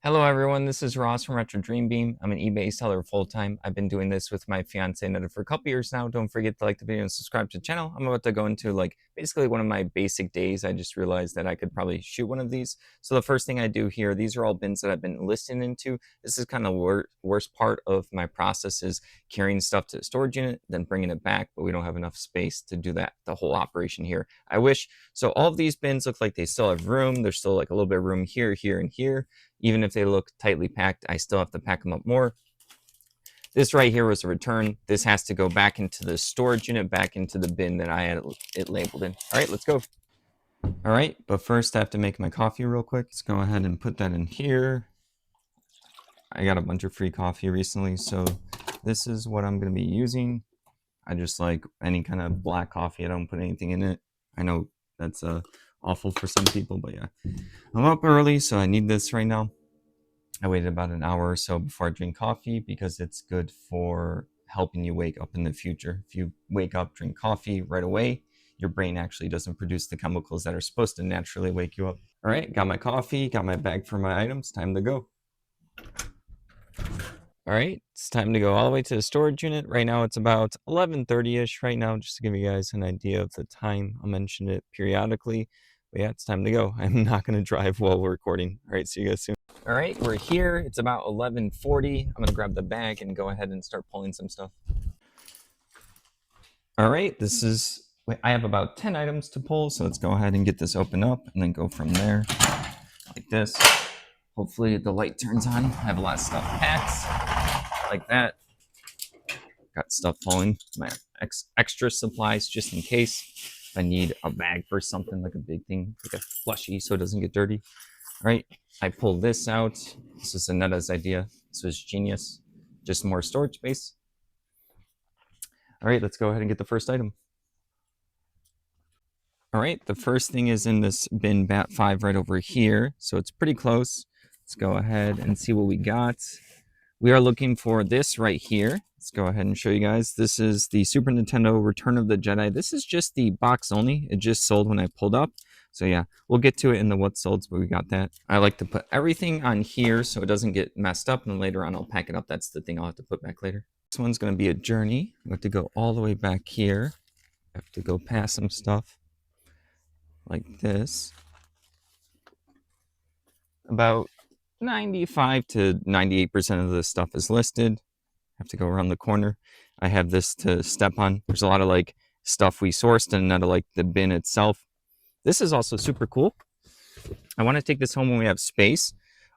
Hello everyone, this is Ross from Retro Dream Beam. I'm an eBay seller full-time. I've been doing this with my fiance Netta for a couple years now. Don't forget to like the video and subscribe to the channel. I'm about to go into basically one of my basic days. I just realized that I could probably shoot one of these. So the first thing I do here, these are all bins that I've been listing into. This is kind of worst part of my process is carrying stuff to the storage unit, then bringing it back, but we don't have enough space to do that, the whole operation here. I wish, so all of these bins look like they still have room. There's still like a little bit of room here, here, and here. Even if they look tightly packed, I still have to pack them up more. This right here was a return. This has to go back into the storage unit, back into the bin that I had it labeled in. All right, let's go. All right, but first I have to make my coffee real quick. Let's go ahead and put that in here. I got a bunch of free coffee recently, so this is what I'm going to be using. I just like any kind of black coffee. I don't put anything in it. I know that's awful for some people, but yeah. I'm up early, so I need this right now. I waited about an hour or so before I drink coffee because it's good for helping you wake up in the future. If you wake up, drink coffee right away, your brain actually doesn't produce the chemicals that are supposed to naturally wake you up. All right, got my coffee, got my bag for my items, time to go. All right, it's time to go all the way to the storage unit. Right now it's about 11:30ish right now, just to give you guys an idea of the time. I'll mention it periodically, but yeah, it's time to go. I'm not going to drive while we're recording. All right, see you guys soon. All right, we're here. It's about 11:40. I'm going to grab the bag and go ahead and start pulling some stuff. All right, I have about 10 items to pull, so let's go ahead and get this open up and then go from there like this. Hopefully the light turns on. I have a lot of stuff packed like that. Got stuff pulling, my extra supplies just in case I need a bag for something like a big thing, like a plushie, so it doesn't get dirty. All right, I pulled this out. This is Anetta's idea. This was genius. Just more storage space. All right, let's go ahead and get the first item. All right, the first thing is in this bin bat 5 right over here, so it's pretty close. Let's go ahead and see what we got. We are looking for this right here. Let's go ahead and show you guys. This is the Super Nintendo Return of the Jedi. This is just the box only. It just sold when I pulled up. So yeah, we'll get to it in the what solds, but we got that. I like to put everything on here so it doesn't get messed up, and then later on I'll pack it up. That's the thing I'll have to put back later. This one's going to be a journey. We have to go all the way back here. I have to go past some stuff like this. About 95 to 98% of the stuff is listed. I have to go around the corner. I have this to step on. There's a lot of like stuff we sourced and none of like the bin itself. This is also super cool. I want to take this home when we have space.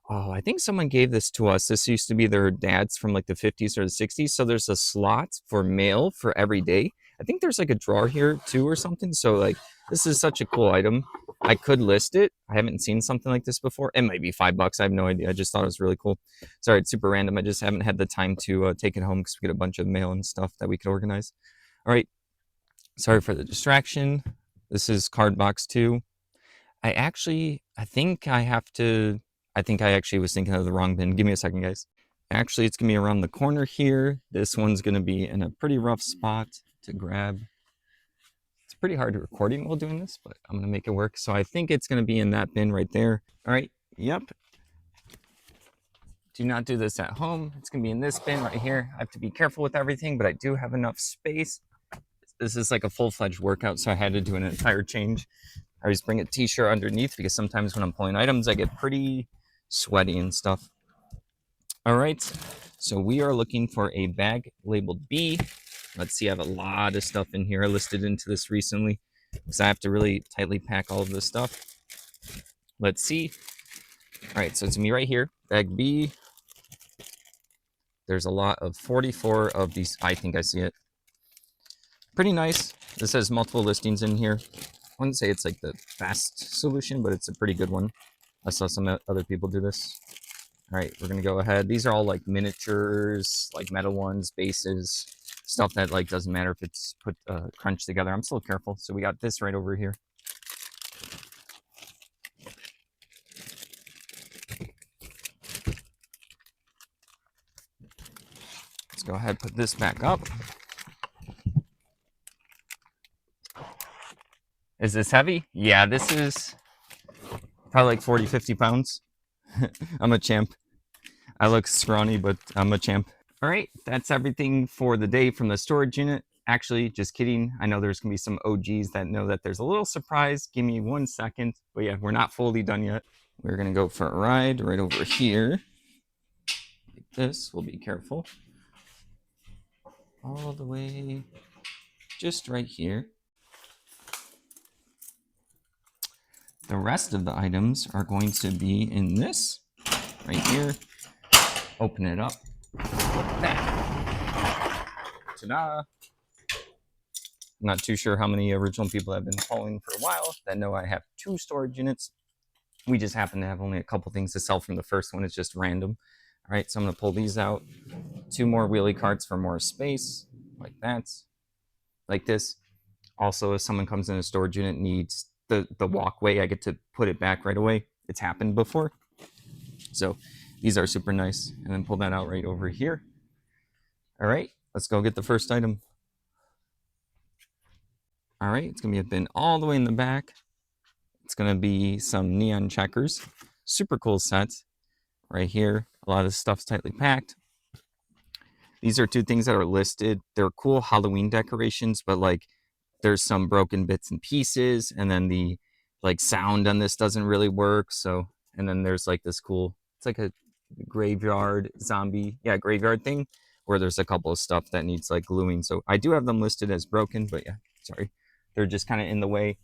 Oh, I think someone gave this to us. This used to be their dad's from like the 50s or the 60s. So there's a slot for mail for every day. I think there's like a drawer here too or something. So like this is such a cool item. I could list it. I haven't seen something like this before. It might be $5. I have no idea. I just thought it was really cool. Sorry, it's super random. I just haven't had the time to take it home because we get a bunch of mail and stuff that we could organize. All right. Sorry for the distraction. This is card box 2. I think I actually was thinking of the wrong bin. Give me a second, guys. Actually, it's going to be around the corner here. This one's going to be in a pretty rough spot to grab. It's pretty hard recording while doing this, but I'm going to make it work. So I think it's going to be in that bin right there. All right. Yep. Do not do this at home. It's going to be in this bin right here. I have to be careful with everything, but I do have enough space. This is like a full-fledged workout, so I had to do an entire change. I always bring a t-shirt underneath because sometimes when I'm pulling items, I get pretty sweaty and stuff. All right, so we are looking for a bag labeled B. Let's see, I have a lot of stuff in here. I listed into this recently because I have to really tightly pack all of this stuff. Let's see. All right, so it's me right here, bag B. There's a lot of 44 of these. I think I see it. Pretty nice. This has multiple listings in here. I wouldn't say it's like the best solution, but it's a pretty good one. I saw some other people do this. All right, we're gonna go ahead. These are all like miniatures, like metal ones, bases, stuff that like doesn't matter if it's put crunched together. I'm still careful. So we got this right over here. Let's go ahead, put this back up. Is this heavy? Yeah, this is probably like 40, 50 pounds. I'm a champ. I look scrawny, but I'm a champ. All right, that's everything for the day from the storage unit. Actually, just kidding. I know there's gonna be some OGs that know that there's a little surprise. Give me 1 second. But yeah, we're not fully done yet. We're gonna go for a ride right over here. Like this, we'll be careful. All the way just right here. The rest of the items are going to be in this right here. Open it up. That. Ta-da! I'm not too sure how many original people have been following for a while that know I have 2 storage units. We just happen to have only a couple things to sell from the first one. It's just random. All right, so I'm gonna pull these out. 2 more wheelie carts for more space, like that, like this. Also, if someone comes in a storage unit needs the walkway, I get to put it back right away. It's happened before. So these are super nice. And then pull that out right over here. All right, let's go get the first item. All right, it's gonna be a bin all the way in the back. It's gonna be some neon checkers. Super cool set right here. A lot of stuff's tightly packed. These are 2 things that are listed. They're cool Halloween decorations, but like there's some broken bits and pieces, and then the like sound on this doesn't really work. So, and then there's like this cool, it's like a graveyard zombie, yeah, graveyard thing where there's a couple of stuff that needs like gluing. So I do have them listed as broken, but yeah, sorry, they're just kind of in the way.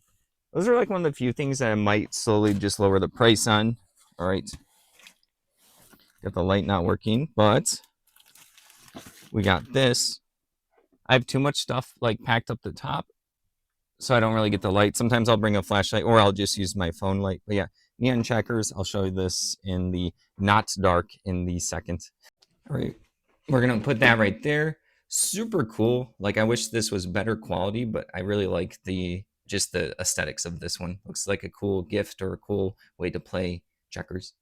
Those are like one of the few things that I might slowly just lower the price on. All right, got the light not working, but we got this. I have too much stuff like packed up the top, so I don't really get the light. Sometimes I'll bring a flashlight or I'll just use my phone light. But yeah, neon checkers. I'll show you this in the not dark in the second. All right, we're gonna put that right there. Super cool. Like I wish this was better quality, but I really like the just the aesthetics of this one. Looks like a cool gift or a cool way to play checkers.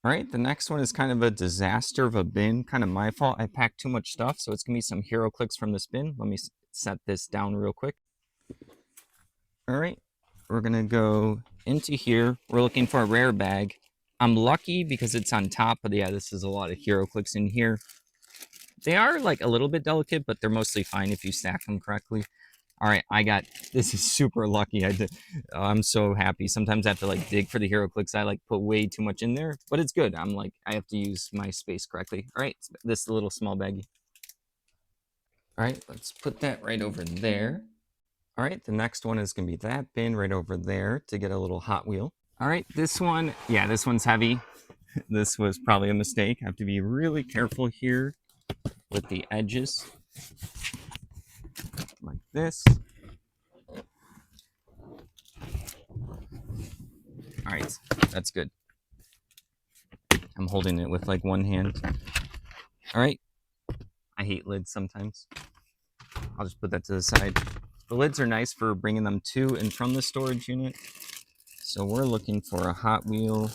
All right, the next one is kind of a disaster of a bin, kind of my fault. I packed too much stuff, so it's gonna be some hero clicks from this bin. Let me set this down real quick. All right, we're gonna go into here. We're looking for a rare bag. I'm lucky because it's on top, but yeah, this is a lot of hero clicks in here. They are like a little bit delicate, but they're mostly fine if you stack them correctly. All right, this is super lucky. I'm so happy. Sometimes I have to like dig for the hero clicks. I like put way too much in there, but it's good. I'm like, I have to use my space correctly. All right, this little small baggie. All right, let's put that right over there. All right, the next one is gonna be that bin right over there to get a little Hot Wheel. All right, this one, yeah, this one's heavy. This was probably a mistake. I have to be really careful here with the edges. Like this. All right, that's good. I'm holding it with like one hand. All right, I hate lids sometimes. I'll just put that to the side. The lids are nice for bringing them to and from the storage unit. So we're looking for a Hot Wheel.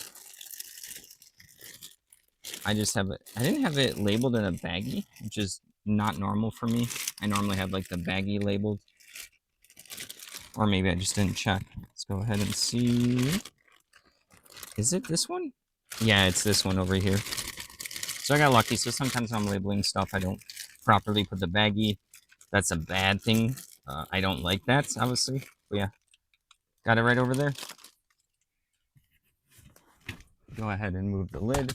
I didn't have it labeled in a baggie, which is not normal for me. I normally have like the baggie labeled. Or maybe I just didn't check. Let's go ahead and see. Is it this one? Yeah, it's this one over here. So I got lucky. So sometimes when I'm labeling stuff, I don't properly put the baggie. That's a bad thing. I don't like that, obviously. But yeah, got it right over there. Go ahead and move the lid.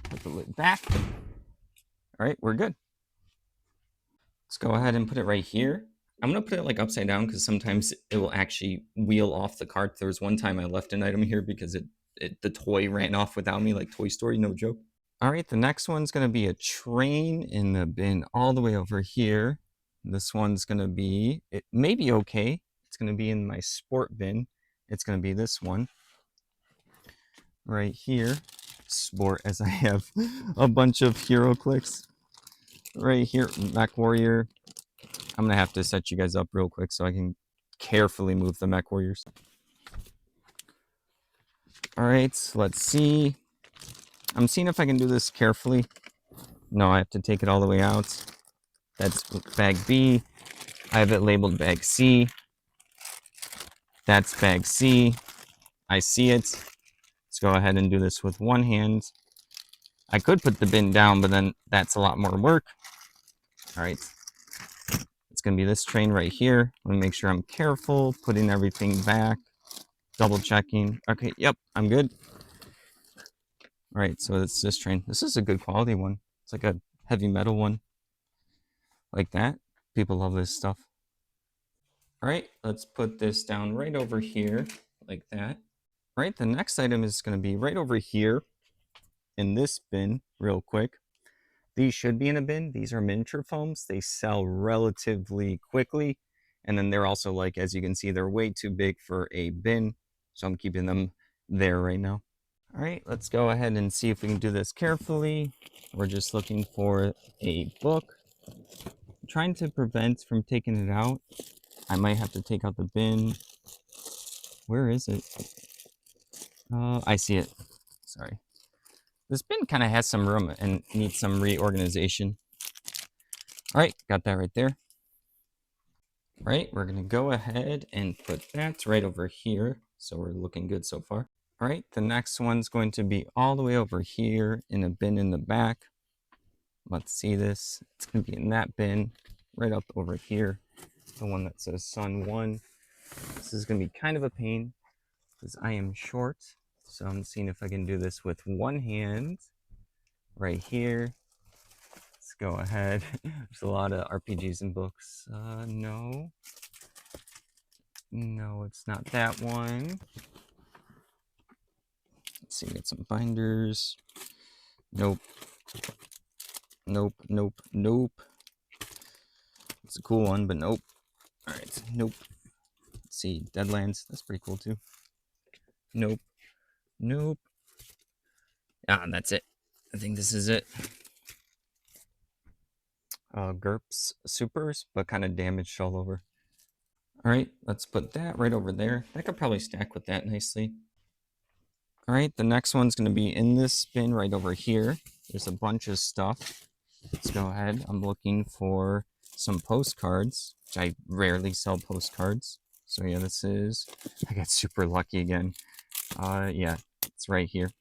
Put the lid back. All right, we're good. Let's go ahead and put it right here. I'm gonna put it like upside down because sometimes it will actually wheel off the cart. There was one time I left an item here because the toy ran off without me, like Toy Story, no joke. All right, the next one's gonna be a train in the bin all the way over here. This one's gonna be, it may be okay. It's gonna be in my sport bin. It's gonna be this one right here. Sport, as I have a bunch of hero clicks right here. Mech Warrior. I'm gonna have to set you guys up real quick so I can carefully move the Mech Warriors. All right, let's see. I'm seeing if I can do this carefully. No, I have to take it all the way out. That's bag B. I have it labeled bag C. That's bag C. I see it. Let's go ahead and do this with one hand. I could put the bin down, but then that's a lot more work. All right. It's going to be this train right here. I'm going to make sure I'm careful, putting everything back, double checking. Okay, yep, I'm good. All right, so it's this train. This is a good quality one. It's like a heavy metal one like that. People love this stuff. All right, let's put this down right over here like that. All right, the next item is going to be right over here in this bin real quick. These should be in a bin. These are miniature foams. They sell relatively quickly. And then they're also like, as you can see, they're way too big for a bin. So I'm keeping them there right now. All right, let's go ahead and see if we can do this carefully. We're just looking for a book. I'm trying to prevent from taking it out. I might have to take out the bin. Where is it? I see it. Sorry. This bin kind of has some room and needs some reorganization. All right, got that right there. All right, we're gonna go ahead and put that right over here. So we're looking good so far. All right, the next one's going to be all the way over here in a bin in the back. Let's see this. It's gonna be in that bin right up over here. The one that says Sun 1. This is gonna be kind of a pain because I am short. So I'm seeing if I can do this with one hand right here. Let's go ahead. There's a lot of RPGs and books. No, it's not that one. Let's see, get some binders. Nope. It's a cool one, but nope. All right, nope. Let's see, Deadlands. That's pretty cool too. Nope. Ah, that's it. I think this is it. GURPS Supers, but kind of damaged all over. All right, let's put that right over there. That could probably stack with that nicely. All right, the next one's going to be in this bin right over here. There's a bunch of stuff. Let's go ahead. I'm looking for some postcards, which I rarely sell postcards. So yeah, I got super lucky again. Yeah, it's right here.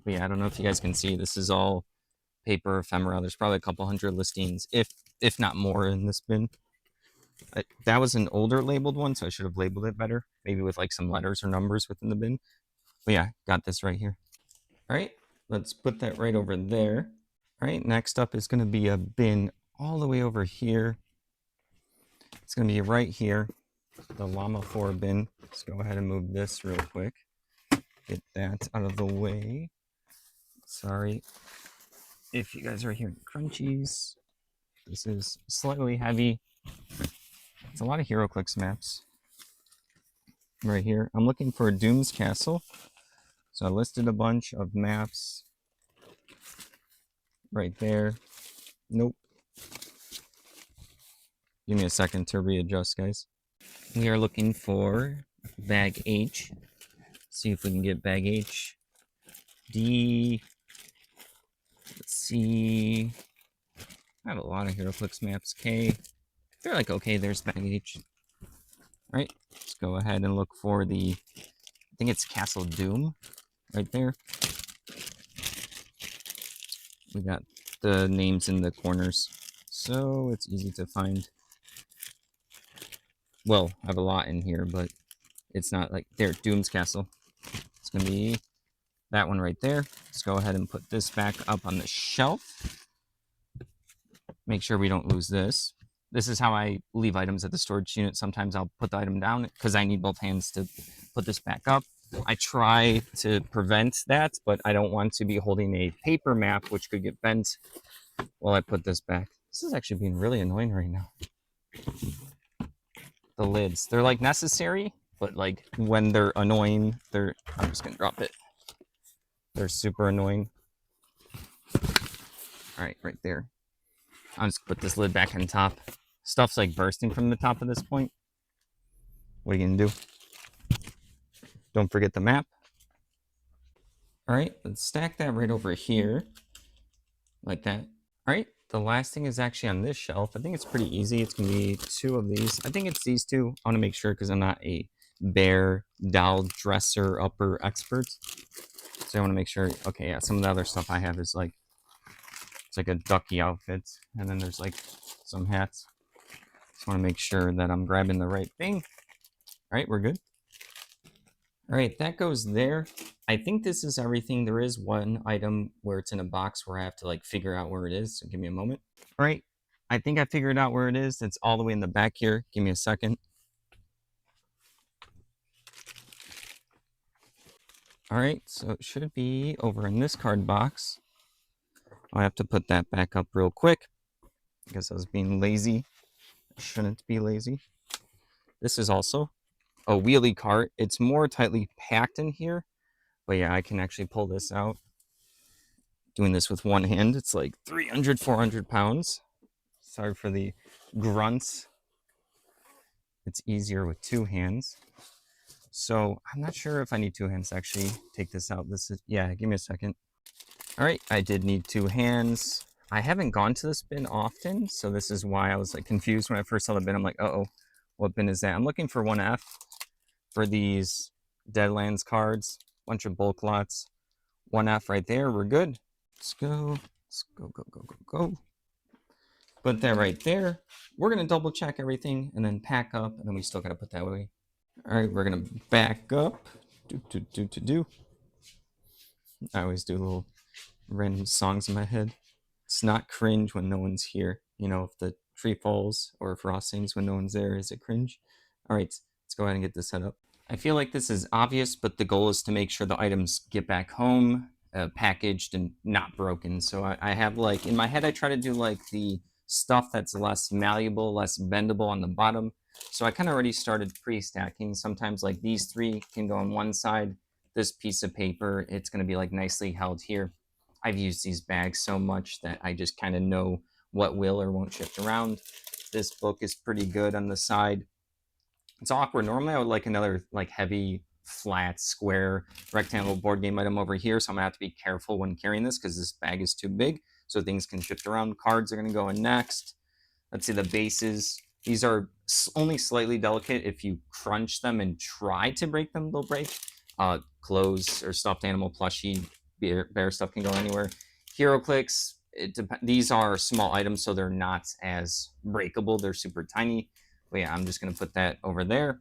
But yeah, I don't know if you guys can see, this is all paper ephemera. There's probably a couple hundred listings, if not more, in this bin. That was an older labeled one, so I should have labeled it better, maybe with like some letters or numbers within the bin. But yeah, got this right here. All right, let's put that right over there. All right, next up is going to be a bin all the way over here. It's going to be right here, the Llama 4 bin. Let's go ahead and move this real quick. Get that out of the way. Sorry if you guys are hearing crunchies. This is slightly heavy. It's a lot of HeroClix maps right here. I'm looking for Doom's Castle. So I listed a bunch of maps right there. Nope. Give me a second to readjust, guys. We are looking for bag H. See if we can get bag H. D. Let's see. I have a lot of HeroClix maps. K. They're like, okay, there's bag H. All right, let's go ahead and look for I think it's Castle Doom right there. We got the names in the corners, so it's easy to find. Well, I have a lot in here, but it's not like there. Doom's Castle. It's gonna be that one right there. Let's go ahead and put this back up on the shelf. Make sure we don't lose this. This is how I leave items at the storage unit. Sometimes I'll put the item down because I need both hands to put this back up. I try to prevent that, but I don't want to be holding a paper map, which could get bent while I put this back. This is actually being really annoying right now. The lids, they're like necessary, but like when they're annoying, I'm just gonna drop it. They're super annoying. All right, right there. I'll just put this lid back on top. Stuff's like bursting from the top at this point. What are you gonna do? Don't forget the map. All right, let's stack that right over here, like that. All right, the last thing is actually on this shelf. I think it's pretty easy. It's gonna be two of these. I think it's these two. I want to make sure because I'm not a bear doll dresser upper expert. So I want to make sure. Okay, yeah, some of the other stuff I have is like it's like a ducky outfit, and then there's like some hats. Just want to make sure that I'm grabbing the right thing. All right, we're good. All right, that goes there. I think this is everything. There is one item where it's in a box where I have to like figure out where it is. So give me a moment. All right, I think I figured out where it is. It's all the way in the back here. Give me a second. All right, so it should be over in this card box. I have to put that back up real quick because I was being lazy. I shouldn't be lazy. This is also a wheelie cart. It's more tightly packed in here, but yeah, I can actually pull this out. Doing this with one hand, it's like 300, 400 pounds. Sorry for the grunts. It's easier with two hands. So I'm not sure if I need two hands to actually take this out. This is, yeah, give me a second. All right, I did need two hands. I haven't gone to this bin often, so this is why I was like confused when I first saw the bin. I'm like, uh-oh, what bin is that? I'm looking for 1F for these Deadlands cards, bunch of bulk lots. 1F right there, we're good. Let's go, go. Put that right there. We're gonna double check everything and then pack up, and then we still gotta put that away. All right, we're gonna back up. Do. I always do little random songs in my head. It's not cringe when no one's here. You know, if the tree falls or if Ross sings when no one's there, is it cringe? All right, let's go ahead and get this set up. I feel like this is obvious, but the goal is to make sure the items get back home, packaged and not broken. So I have like, in my head, I try to do like the stuff that's less malleable, less bendable on the bottom. So I kind of already started pre-stacking. Sometimes like these three can go on one side. This piece of paper, it's going to be like nicely held here. I've used these bags so much that I just kind of know what will or won't shift around. This book is pretty good on the side. It's awkward. Normally I would like another like heavy, flat, square, rectangle board game item over here. So I'm gonna have to be careful when carrying this because this bag is too big. So things can shift around. Cards are gonna go in next. Let's see the bases. These are only slightly delicate. If you crunch them and try to break them, they'll break. Clothes or stuffed animal plushie, bear stuff can go anywhere. Hero clicks, these are small items, so they're not as breakable. They're super tiny. But yeah, I'm just going to put that over there.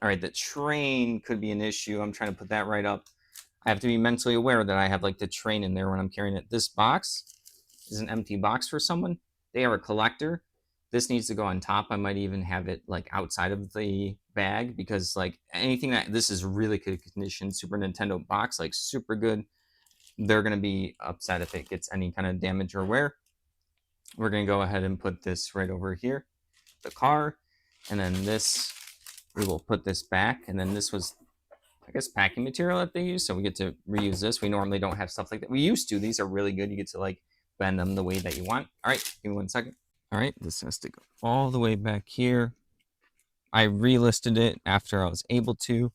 All right, the train could be an issue. I'm trying to put that right up. I have to be mentally aware that I have like the train in there when I'm carrying it. This box is an empty box for someone. They are a collector. This needs to go on top. I might even have it like outside of the bag because like anything that this is really good condition Super Nintendo box, like super good. They're going to be upset if it gets any kind of damage or wear. We're going to go ahead and put this right over here, the car, and then this, we will put this back. And then this was, I guess, packing material that they use. So we get to reuse this. We normally don't have stuff like that. We used to. These are really good. You get to like bend them the way that you want. All right, give me 1 second. All right, this has to go all the way back here. I relisted it after I was able to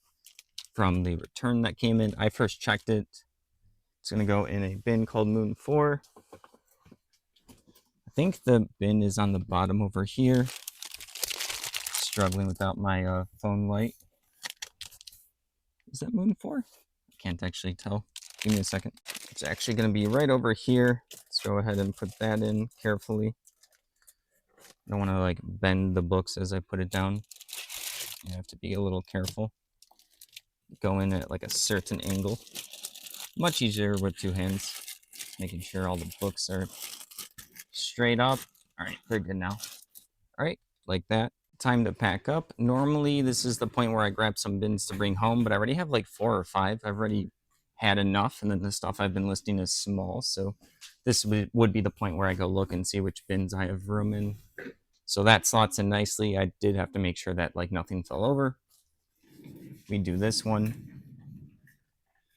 from the return that came in. I first checked it. It's going to go in a bin called Moon 4. I think the bin is on the bottom over here. Struggling without my phone light. Is that Moon 4? I can't actually tell. Give me a second. It's actually going to be right over here. Let's go ahead and put that in carefully. I don't want to like bend the books as I put it down. You have to be a little careful. Go in at like a certain angle. Much easier with two hands. Making sure all the books are straight up. All right, they're good now. All right, like that. Time to pack up. Normally, this is the point where I grab some bins to bring home, but I already have like 4 or 5. I've already had enough, and then the stuff I've been listing is small. So this would be the point where I go look and see which bins I have room in. So that slots in nicely. I did have to make sure that like nothing fell over. We do this one.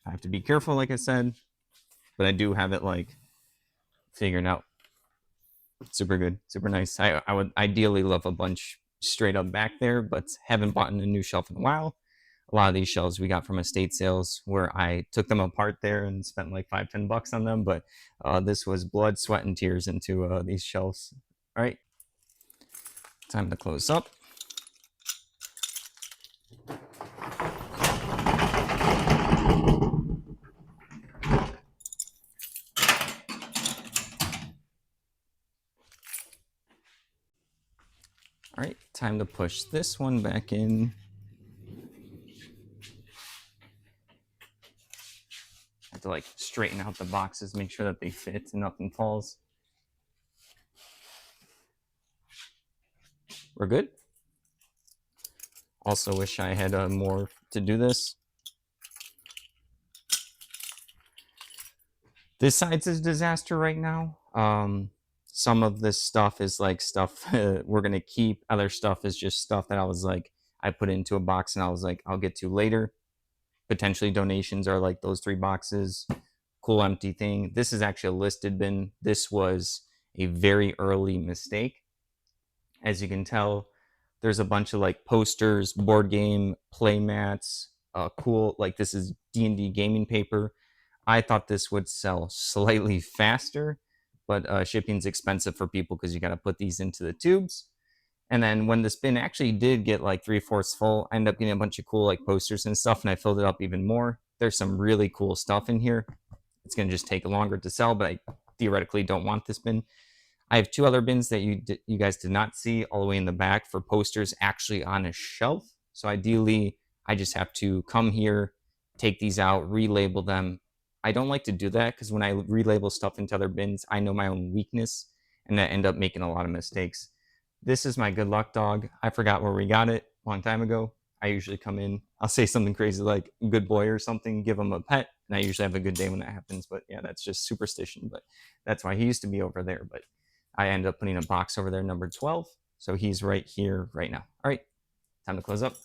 I have to be careful, like I said, but I do have it like figured out. Super good, super nice. I would ideally love a bunch straight up back there, but haven't bought a new shelf in a while. A lot of these shelves we got from estate sales where I took them apart there and spent like $5-10 on them. But this was blood, sweat, and tears into these shelves. All right, time to close up. All right, time to push this one back in. I have to like straighten out the boxes, make sure that they fit and nothing falls. We're good. Also wish I had more to do this. This side's a disaster right now. Some of this stuff is like stuff we're gonna keep. Other stuff is just stuff that I was like, I put into a box and I was like, I'll get to later. Potentially donations are like those 3 boxes. Cool empty thing. This is actually a listed bin. This was a very early mistake. As you can tell, there's a bunch of like posters, board game, play mats, cool, like this is D&D gaming paper. I thought this would sell slightly faster, but shipping's expensive for people because you got to put these into the tubes. And then when this bin actually did get like 3/4 full, I ended up getting a bunch of cool like posters and stuff, and I filled it up even more. There's some really cool stuff in here. It's going to just take longer to sell, but I theoretically don't want this bin. I have 2 other bins that you guys did not see all the way in the back for posters actually on a shelf. So ideally, I just have to come here, take these out, relabel them. I don't like to do that because when I relabel stuff into other bins, I know my own weakness and I end up making a lot of mistakes. This is my good luck dog. I forgot where we got it a long time ago. I usually come in, I'll say something crazy like good boy or something, give him a pet, and I usually have a good day when that happens. But yeah, that's just superstition. But that's why he used to be over there. But I end up putting a box over there, number 12. So he's right here right now. All right, time to close up.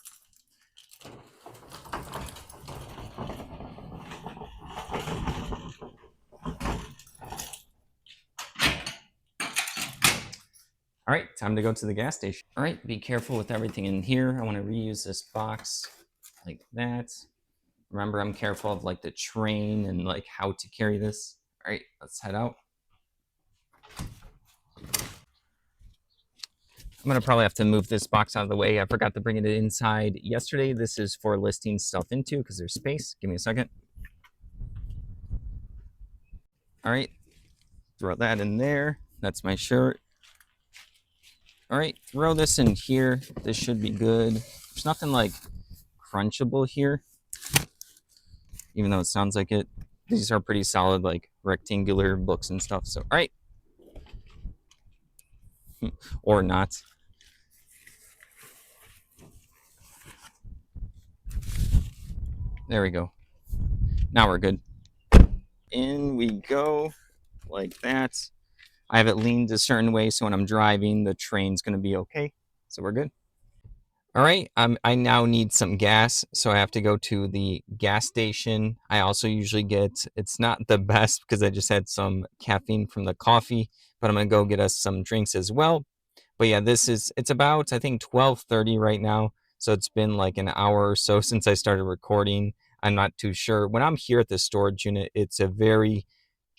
All right, time to go to the gas station. All right, be careful with everything in here. I want to reuse this box like that. Remember, I'm careful of like the train and like how to carry this. All right, let's head out. I'm gonna probably have to move this box out of the way. I forgot to bring it inside yesterday. This is for listing stuff into because there's space. Give me a second. All right, throw that in there. That's my shirt. All right, throw this in here. This should be good. There's nothing like crunchable here, even though it sounds like it. These are pretty solid, like rectangular books and stuff. So, all right. Or not. There we go. Now we're good. In we go, like that. I have it leaned a certain way, so when I'm driving, the train's gonna be okay. So we're good. All right, I now need some gas, so I have to go to the gas station. I also usually get, it's not the best because I just had some caffeine from the coffee, but I'm gonna go get us some drinks as well. But yeah, it's about, I think, 12:30 right now. So it's been like an hour or so since I started recording. I'm not too sure. When I'm here at the storage unit, it's a very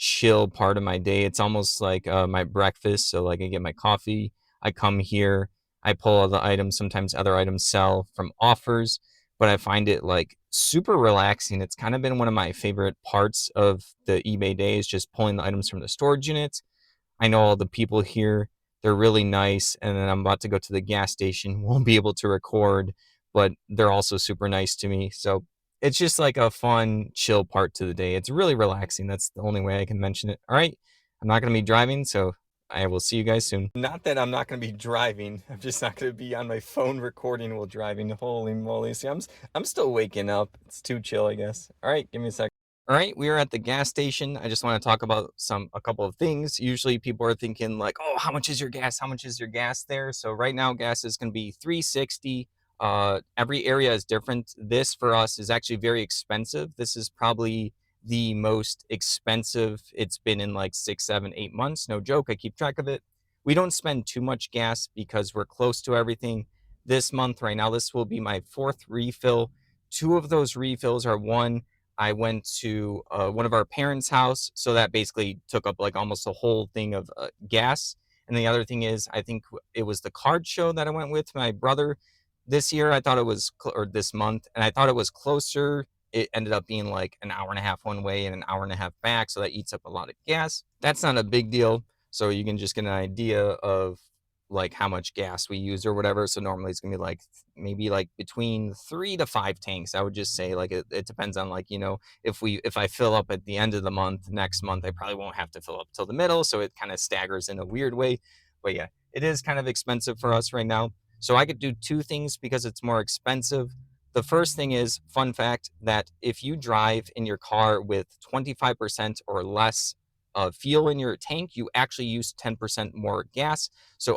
chill part of my day. It's almost like my breakfast. So like I get my coffee, I come here, I pull all the items. Sometimes other items sell from offers, but I find it like super relaxing. It's kind of been one of my favorite parts of the eBay days, just pulling the items from the storage units. I know all the people here, they're really nice. And then I'm about to go to the gas station. Won't be able to record, but they're also super nice to me. So it's just like a fun, chill part to the day. It's really relaxing. That's the only way I can mention it. All right. I'm not going to be driving, so I will see you guys soon. Not that I'm not going to be driving. I'm just not going to be on my phone recording while driving. Holy moly. See, I'm still waking up. It's too chill, I guess. All right. Give me a sec. All right, we are at the gas station. I just want to talk about a couple of things. Usually people are thinking like, "Oh, how much is your gas? How much is your gas there?" So right now gas is going to be $3.60. Every area is different. This for us is actually very expensive. This is probably the most expensive it's been in like 6, 7, 8 months. No joke. I keep track of it. We don't spend too much gas because we're close to everything. This month right now, this will be my 4th refill. two of those refills are, one, I went to one of our parents' house, so that basically took up like almost a whole thing of gas. And the other thing is, I think it was the card show that I went with my brother this year. I thought it was, or this month, and I thought it was closer. It ended up being like an hour and a half one way and an hour and a half back, so that eats up a lot of gas. That's not a big deal. So you can just get an idea of like how much gas we use or whatever. So normally it's gonna be like maybe like between 3 to 5 tanks. I would just say like it depends on like, you know, if I fill up at the end of the month, next month I probably won't have to fill up till the middle. So it kind of staggers in a weird way. But yeah, it is kind of expensive for us right now. So I could do two things because it's more expensive. The first thing is, fun fact, that if you drive in your car with 25% or less of fuel in your tank, you actually use 10% more gas. So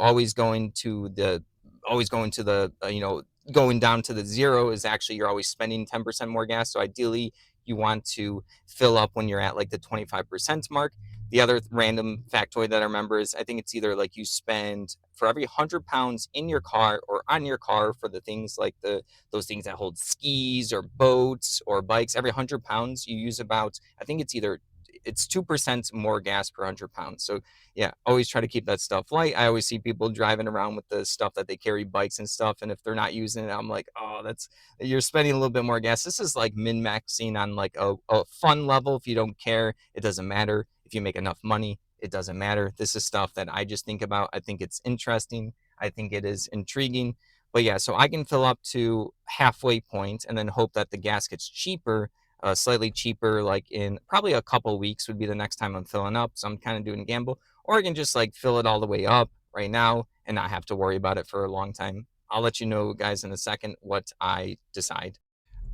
going down to the zero is actually, you're always spending 10% more gas. So ideally, you want to fill up when you're at like the 25% mark. The other random factoid that I remember is, I think it's either like you spend for every 100 pounds in your car or on your car for the things like those things that hold skis or boats or bikes. Every 100 pounds you use about, I think it's 2% more gas per 100 pounds. So yeah, always try to keep that stuff light. I always see people driving around with the stuff that they carry, bikes and stuff, and if they're not using it, I'm like, oh, you're spending a little bit more gas. This is like min-maxing on like a fun level. If you don't care, it doesn't matter. If you make enough money, it doesn't matter. This is stuff that I just think about. I think it's interesting. I think it is intriguing. But yeah, so I can fill up to halfway point and then hope that the gas gets cheaper, slightly cheaper, like in probably a couple weeks would be the next time I'm filling up. So I'm kind of doing a gamble, or I can just like fill it all the way up right now and not have to worry about it for a long time. I'll let you know, guys, in a second what I decide.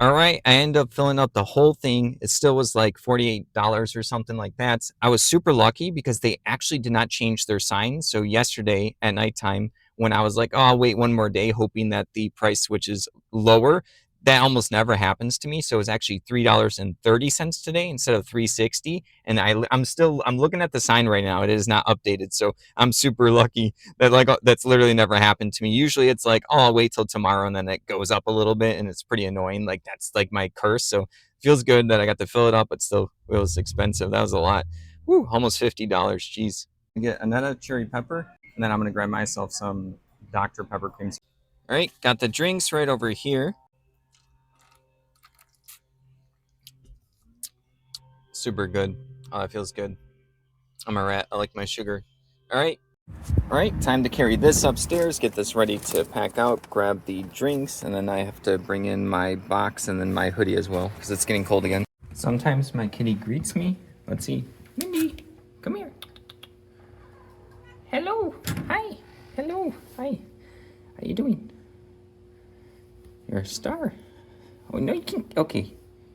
All right, I ended up filling up the whole thing. It still was like $48 or something like that. I was super lucky because they actually did not change their sign. So yesterday at nighttime, when I was like, oh, I'll wait one more day, hoping that the price switches lower, that almost never happens to me. So it was actually $3.30 today instead of 3.60. And I'm looking at the sign right now. It is not updated. So I'm super lucky that like that's literally never happened to me. Usually it's like, oh, I'll wait till tomorrow, and then it goes up a little bit, and it's pretty annoying. Like that's like my curse. So it feels good that I got to fill it up, but still it was expensive. That was a lot. Woo, almost $50. Jeez. I get another cherry pepper, and then I'm gonna grab myself some Dr. Pepper cream. All right, got the drinks right over here. Super good. Oh, that feels good. I'm a rat. I like my sugar. All right. All right, time to carry this upstairs, get this ready to pack out, grab the drinks, and then I have to bring in my box and then my hoodie as well, because it's getting cold again. Sometimes my kitty greets me. Let's see. Mindy, come here. Hello. Hi. Hello. Hi. How you doing? You're a star. Oh, no, you can't. Okay.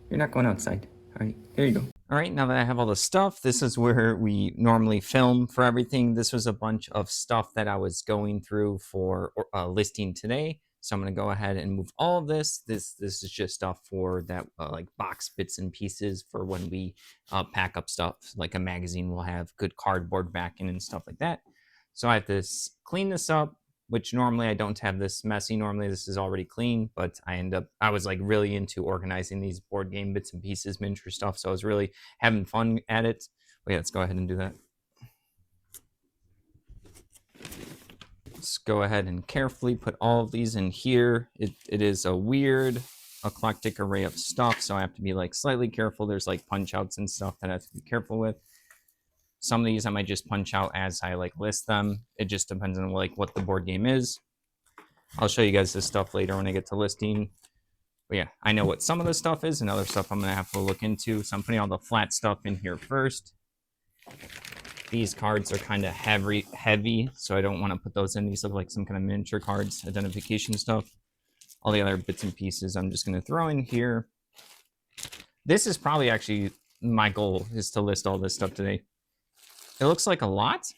You're not going outside. All right, there you go. All right, now that I have all the stuff, this is where we normally film for everything. This was a bunch of stuff that I was going through for listing today. So I'm going to go ahead and move all of this. This is just stuff for that like box bits and pieces for when we pack up stuff. Like a magazine will have good cardboard backing and stuff like that. So I have to clean this up, which normally I don't have this messy. Normally this is already clean, but I was like really into organizing these board game bits and pieces, miniature stuff. So I was really having fun at it. Wait, let's go ahead and do that. Let's go ahead and carefully put all of these in here. It is a weird, eclectic array of stuff, so I have to be like slightly careful. There's like punch outs and stuff that I have to be careful with. Some of these I might just punch out as I like list them. It just depends on like what the board game is. I'll show you guys this stuff later when I get to listing. But yeah, I know what some of the stuff is and other stuff I'm gonna have to look into. So I'm putting all the flat stuff in here first. These cards are kind of heavy, so I don't want to put those in. These look like some kind of miniature cards, identification stuff. All the other bits and pieces I'm just gonna throw in here. This is probably actually my goal, is to list all this stuff today. It looks like a lot.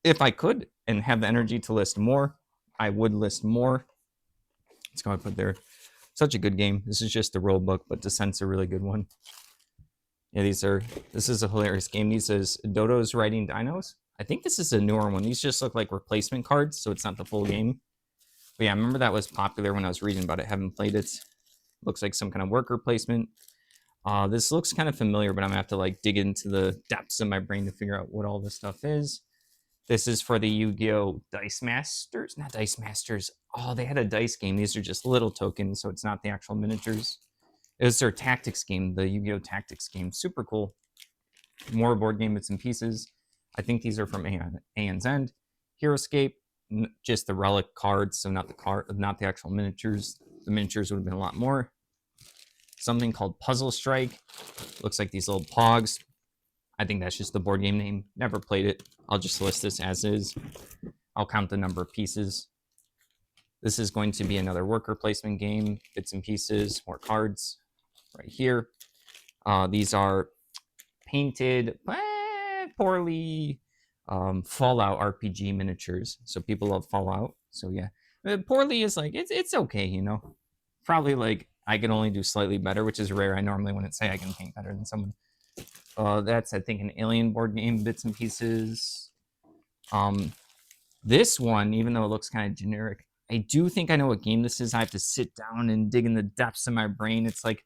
If I could and have the energy to list more, I would list more. Let's go ahead and put there. Such a good game. This is just the rule book, but Descent's a really good one. Yeah, this is a hilarious game. These is Dodo's Riding Dinos. I think this is a newer one. These just look like replacement cards, so it's not the full game. But yeah, I remember that was popular when I was reading about it. Haven't played it. Looks like some kind of worker placement. This looks kind of familiar, but I'm gonna have to like dig into the depths of my brain to figure out what all this stuff is. This is for the Yu-Gi-Oh! Dice Masters, not Dice Masters. Oh, they had a dice game. These are just little tokens, so it's not the actual miniatures. It was their tactics game, the Yu-Gi-Oh! Tactics game. Super cool. More board game bits and pieces. I think these are from AN's End. Heroescape, just the relic cards, so not the actual miniatures. The miniatures would have been a lot more. Something called Puzzle Strike. Looks like these little pogs. I think that's just the board game name. Never played it. I'll just list this as is. I'll count the number of pieces. This is going to be another worker placement game. Bits and pieces, more cards right here. These are painted, poorly Fallout RPG miniatures. So people love Fallout. So yeah, poorly is like, it's okay, you know. Probably like I can only do slightly better, which is rare. I normally wouldn't say I can paint better than someone. That's, I think, an Alien board game, bits and pieces. This one, even though it looks kind of generic, I do think I know what game this is. I have to sit down and dig in the depths of my brain. It's like,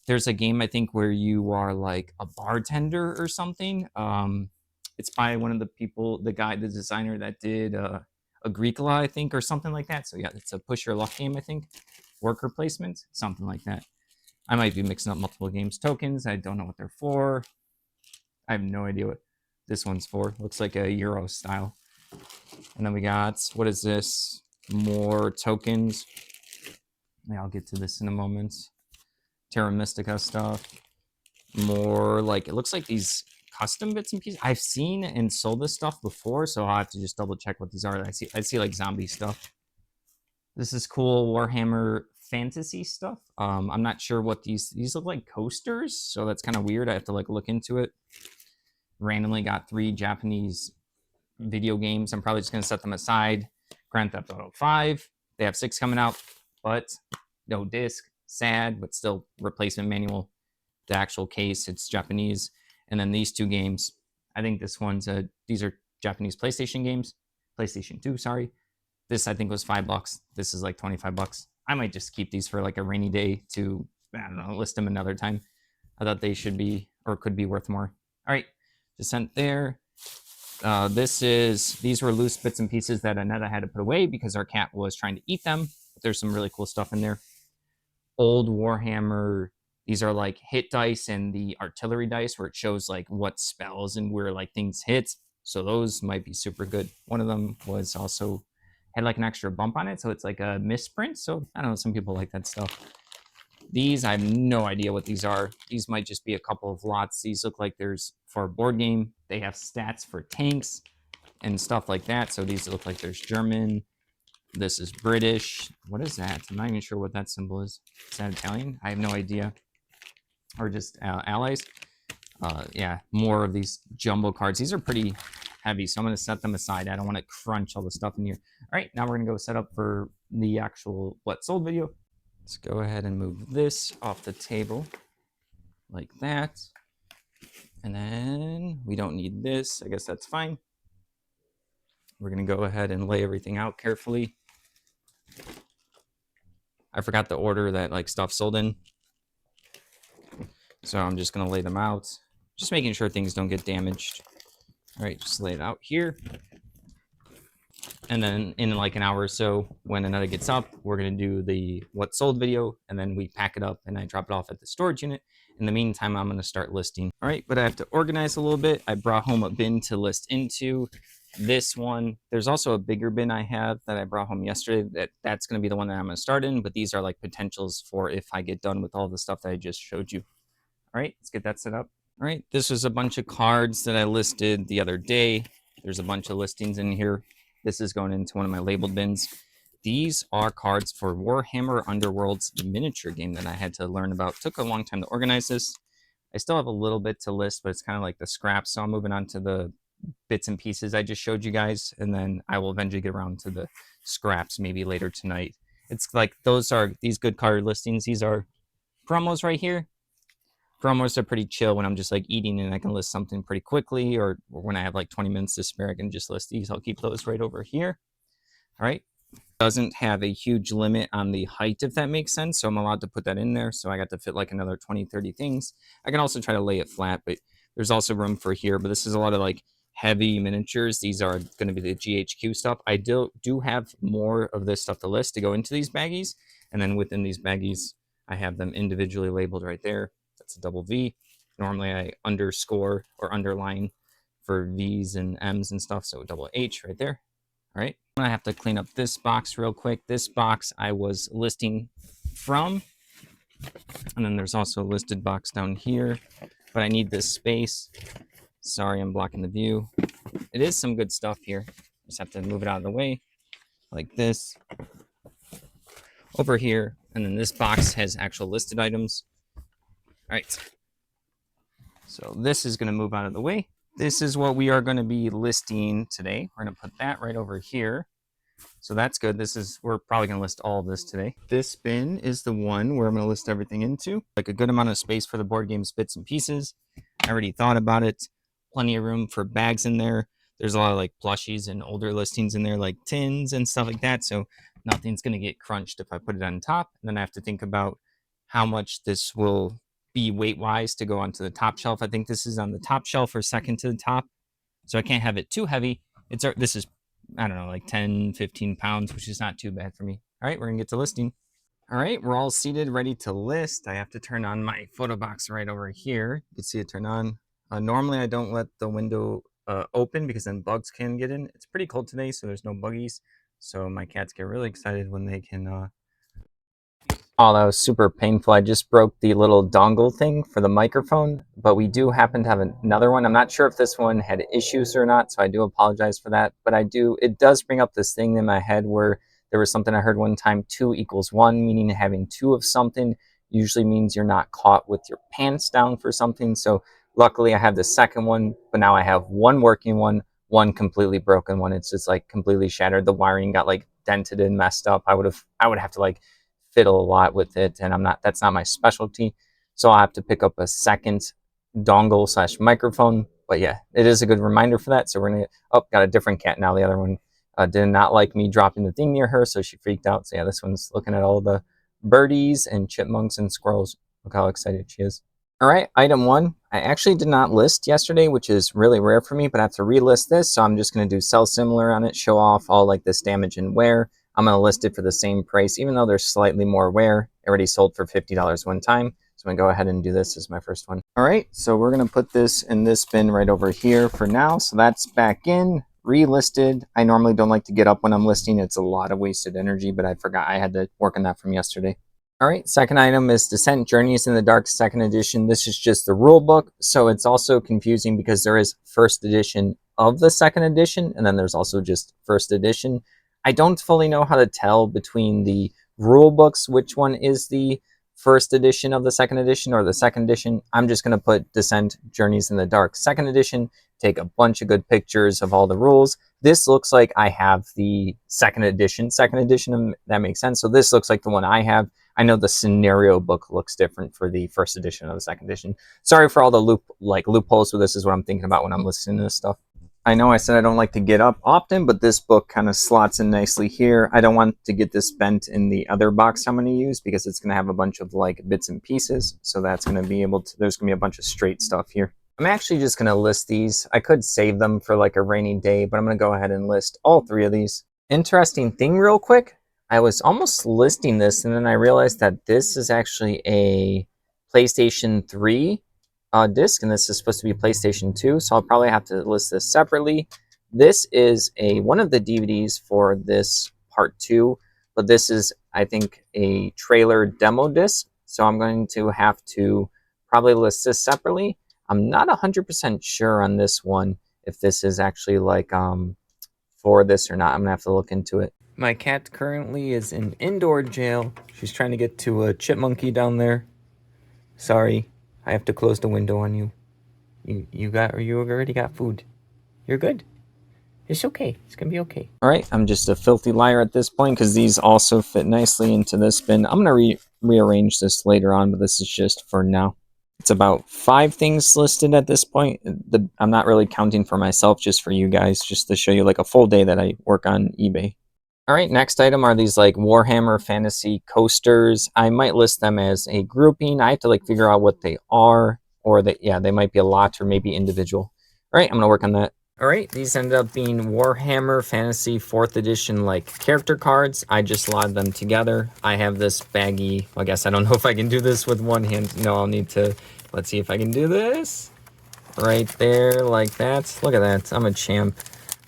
there's a game, I think, where you are like a bartender or something. It's by one of the people, the designer that did Agricola, I think, or something like that. So yeah, it's a push your luck game, I think. Worker placement, something like that. I might be mixing up multiple games. Tokens, I don't know what they're for. I have no idea what this one's for. Looks like a Euro style. And then we got, what is this? More tokens. Yeah, I'll get to this in a moment. Terra Mystica stuff. More like, it looks like these custom bits and pieces. I've seen and sold this stuff before, so I'll have to just double check what these are. I see like zombie stuff. This is cool Warhammer fantasy stuff. I'm not sure what these look like coasters, so that's kind of weird. I have to like look into it. Randomly got 3 Japanese video games. I'm probably just gonna set them aside. Grand Theft Auto 5. They have 6 coming out, but no disc. Sad, but still replacement manual. The actual case, it's Japanese. And then these 2 games. I think this one's these are Japanese PlayStation games. PlayStation 2, sorry. This I think was $5. This is like $25. I might just keep these for like a rainy day to, I don't know, list them another time. I thought they should be or could be worth more. All right, just sent there. These were loose bits and pieces that Annetta had to put away because our cat was trying to eat them. But there's some really cool stuff in there. Old Warhammer. These are like hit dice and the artillery dice where it shows like what spells and where like things hit. So those might be super good. One of them was also had like an extra bump on it, so it's like a misprint. So I don't know, some people like that stuff. These, I have no idea what these are. These might just be a couple of lots. These look like there's for a board game. They have stats for tanks and stuff like that. So these look like there's German. This is British. What is that? I'm not even sure what that symbol is. Is that Italian? I have no idea. Or just allies. Yeah, more of these jumbo cards. These are pretty heavy, so I'm going to set them aside. I don't want to crunch all the stuff in here. All right, now we're going to go set up for the actual what sold video. Let's go ahead and move this off the table like that. And then we don't need this. I guess that's fine. We're going to go ahead and lay everything out carefully. I forgot the order that like stuff sold in. So I'm just going to lay them out. Just making sure things don't get damaged. All right, just lay it out here. And then in like an hour or so, when Annetta gets up, we're going to do the what sold video, and then we pack it up and I drop it off at the storage unit. In the meantime, I'm going to start listing. All right, but I have to organize a little bit. I brought home a bin to list into. This one, there's also a bigger bin I have that I brought home yesterday. That's going to be the one that I'm going to start in, but these are like potentials for if I get done with all the stuff that I just showed you. All right, let's get that set up. All right, this was a bunch of cards that I listed the other day. There's a bunch of listings in here. This is going into one of my labeled bins. These are cards for Warhammer Underworld's miniature game that I had to learn about. Took a long time to organize this. I still have a little bit to list, but it's kind of like the scraps. So I'm moving on to the bits and pieces I just showed you guys, and then I will eventually get around to the scraps maybe later tonight. It's like these good card listings. These are promos right here. Promos are pretty chill when I'm just like eating and I can list something pretty quickly, or when I have like 20 minutes to spare, I can just list these. I'll keep those right over here. All right. doesn't have a huge limit on the height, if that makes sense. So I'm allowed to put that in there. So I got to fit like another 20, 30 things. I can also try to lay it flat, but there's also room for here. But this is a lot of like heavy miniatures. These are going to be the GHQ stuff. I do have more of this stuff to list to go into these baggies. And then within these baggies, I have them individually labeled right there. That's a double V. Normally I underscore or underline for V's and M's and stuff. So double H right there. All right. I have to clean up this box real quick. This box I was listing from. And then there's also a listed box down here. But I need this space. Sorry, I'm blocking the view. It is some good stuff here. Just have to move it out of the way like this. Over here. And then this box has actual listed items. All right. So this is going to move out of the way. This is what we are going to be listing today. We're going to put that right over here. So that's good. We're probably going to list all of this today. This bin is the one where I'm going to list everything into. Like a good amount of space for the board games, bits and pieces. I already thought about it. Plenty of room for bags in there. There's a lot of like plushies and older listings in there, like tins and stuff like that. So nothing's going to get crunched if I put it on top. And then I have to think about how much this will be weight-wise to go onto the top shelf. I think this is on the top shelf or second to the top. So I can't have it too heavy. This is, I don't know, like 10, 15 pounds, which is not too bad for me. All right, we're going to get to listing. All right, we're all seated, ready to list. I have to turn on my photo box right over here. You can see it turn on. Normally, I don't let the window open because then bugs can get in. It's pretty cold today, so there's no buggies. So my cats get really excited when they can... Oh, that was super painful. I just broke the little dongle thing for the microphone, but we do happen to have another one. I'm not sure if this one had issues or not, so I do apologize for that. But it does bring up this thing in my head where there was something I heard one time, 2 equals 1, meaning having 2 of something usually means you're not caught with your pants down for something. So luckily I have the second one, but now I have one working one completely broken one. It's just like completely shattered. The wiring got like dented and messed up. I would have to like fiddle a lot with it, and that's not my specialty, so I'll have to pick up a second dongle / microphone. But yeah, it is a good reminder for that. So we're gonna got a different cat now. The other one did not like me dropping the thing near her, so she freaked out. So yeah, this one's looking at all the birdies and chipmunks and squirrels. Look how excited she is. All right, item 1 I actually did not list yesterday, which is really rare for me, but I have to relist this, so I'm just going to do sell similar on it, show off all like this damage and wear. I'm going to list it for the same price, even though there's slightly more wear. It already sold for $50 one time. So I'm going to go ahead and do this as my first one. All right, so we're going to put this in this bin right over here for now. So that's back in, relisted. I normally don't like to get up when I'm listing. It's a lot of wasted energy, but I forgot I had to work on that from yesterday. All right, second item is Descent Journeys in the Dark 2nd edition. This is just the rule book, so it's also confusing because there is first edition of the 2nd edition, and then there's also just first edition. I don't fully know how to tell between the rule books which one is the first edition of the 2nd edition or the 2nd edition. I'm just going to put Descent Journeys in the Dark 2nd edition, take a bunch of good pictures of all the rules. This looks like I have the 2nd edition, that makes sense. So this looks like the one I have. I know the scenario book looks different for the first edition of the 2nd edition. Sorry for all the loopholes, so this is what I'm thinking about when I'm listening to this stuff. I know I said I don't like to get up often, but this book kind of slots in nicely here. I don't want to get this bent in the other box I'm going to use because it's going to have a bunch of like bits and pieces. So that's going to be there's going to be a bunch of straight stuff here. I'm actually just going to list these. I could save them for like a rainy day, but I'm going to go ahead and list all 3 of these. Interesting thing real quick. I was almost listing this and then I realized that this is actually a PlayStation 3 disc, and this is supposed to be PlayStation 2, so I'll probably have to list this separately. This is one of the DVDs for this part 2, but this is, I think, a trailer demo disc, so I'm going to have to probably list this separately. I'm not 100% sure on this one if this is actually like for this or not. I'm gonna have to look into it. My cat currently is in indoor jail. She's trying to get to a chipmunky down there. Sorry. I have to close the window on you. You already got food. You're good. It's okay. It's gonna be okay. All right, I'm just a filthy liar at this point because these also fit nicely into this bin. I'm gonna rearrange this later on, but this is just for now. It's about 5 things listed at this point. I'm not really counting for myself, just for you guys, just to show you like a full day that I work on eBay. All right, next item are these like Warhammer Fantasy coasters. I might list them as a grouping. I have to like figure out what they are, or that, yeah, they might be a lot or maybe individual. All right, I'm gonna work on that. All right, these ended up being Warhammer Fantasy 4th edition like character cards. I just slotted them together. I have this baggie. Well, I guess I don't know if I can do this with one hand. No, I'll need to, let's see if I can do this. Right there, like that. Look at that, I'm a champ.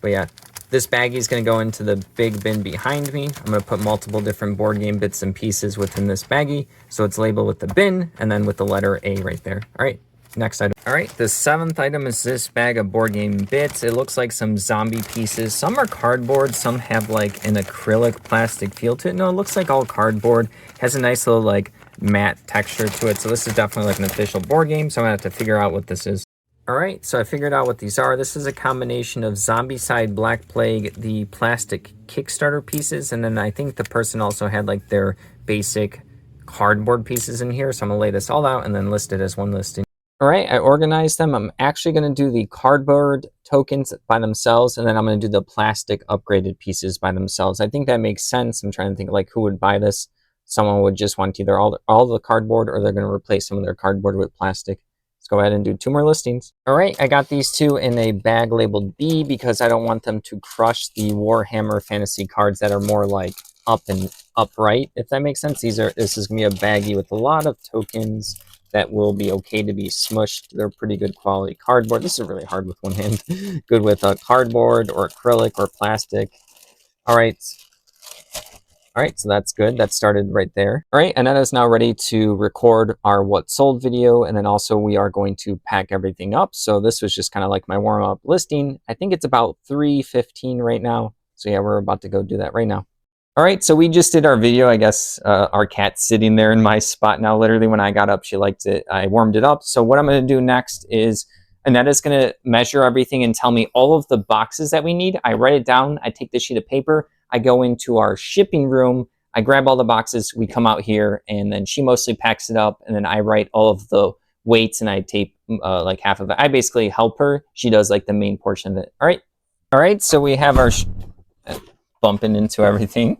But yeah, this baggie is going to go into the big bin behind me. I'm going to put multiple different board game bits and pieces within this baggie. So it's labeled with the bin and then with the letter A right there. All right, next item. All right, the 7th item is this bag of board game bits. It looks like some zombie pieces. Some are cardboard, some have like an acrylic plastic feel to it. No, it looks like all cardboard. Has a nice little like matte texture to it. So this is definitely like an official board game. So I'm going to have to figure out what this is. All right, so I figured out what these are. This is a combination of Zombicide, Black Plague, the plastic Kickstarter pieces, and then I think the person also had like their basic cardboard pieces in here. So I'm gonna lay this all out and then list it as one listing. All right, I organized them. I'm actually gonna do the cardboard tokens by themselves, and then I'm gonna do the plastic upgraded pieces by themselves. I think that makes sense. I'm trying to think like who would buy this. Someone would just want either all the cardboard, or they're gonna replace some of their cardboard with plastic. Let's go ahead and do 2 more listings. All right, I got these 2 in a bag labeled B because I don't want them to crush the Warhammer Fantasy cards that are more like up and upright, if that makes sense. This is gonna be a baggie with a lot of tokens that will be okay to be smushed. They're pretty good quality cardboard. This is really hard with one hand. Good with cardboard or acrylic or plastic. All right, all right, so that's good. That started right there. All right, Annetta is now ready to record our what sold video, and then also we are going to pack everything up. So this was just kind of like my warm-up listing. I think it's about 3:15 right now. So yeah, we're about to go do that right now. All right, so we just did our video. I guess our cat's sitting there in my spot now. Literally, when I got up, she liked it. I warmed it up. So what I'm going to do next is Annetta's going to measure everything and tell me all of the boxes that we need. I write it down. I take the sheet of paper. I go into our shipping room. I grab all the boxes. We come out here, and then she mostly packs it up. And then I write all of the weights, and I tape like half of it. I basically help her. She does like the main portion of it. All right. All right, so we have our bumping into everything.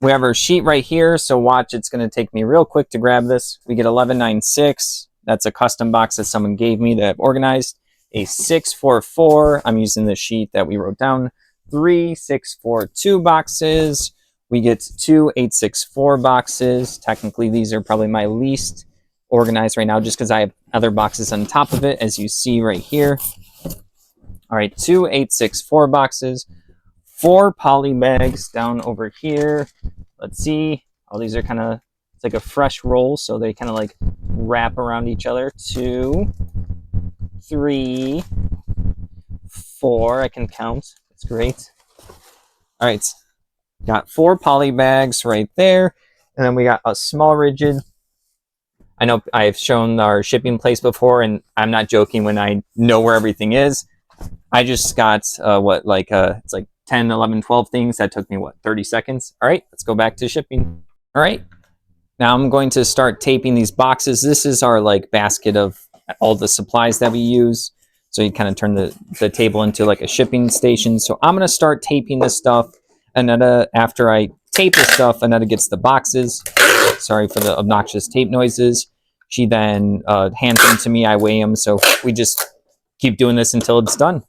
We have our sheet right here, so watch, it's going to take me real quick to grab this. We get 1196. That's a custom box that someone gave me that I've organized. A 644. I'm using the sheet that we wrote down. 3642 boxes. We get 2864 boxes. Technically, these are probably my least organized right now just because I have other boxes on top of it, as you see right here. All right, 2864 boxes. 4 poly bags down over here. Let's see. All these are kind of, it's like a fresh roll, so they kind of like wrap around each other. 2, 3, 4. I can count. That's great. All right. Got 4 poly bags right there. And then we got a small rigid. I know I've shown our shipping place before, and I'm not joking when I know where everything is. I just got it's like 10, 11, 12 things. That took me, 30 seconds? All right, let's go back to shipping. All right, now I'm going to start taping these boxes. This is our like basket of all the supplies that we use. So you kind of turn the table into like a shipping station. So I'm going to start taping this stuff. Annetta, after I tape the stuff, Annetta gets the boxes. Sorry for the obnoxious tape noises. She then hands them to me. I weigh them. So we just keep doing this until it's done.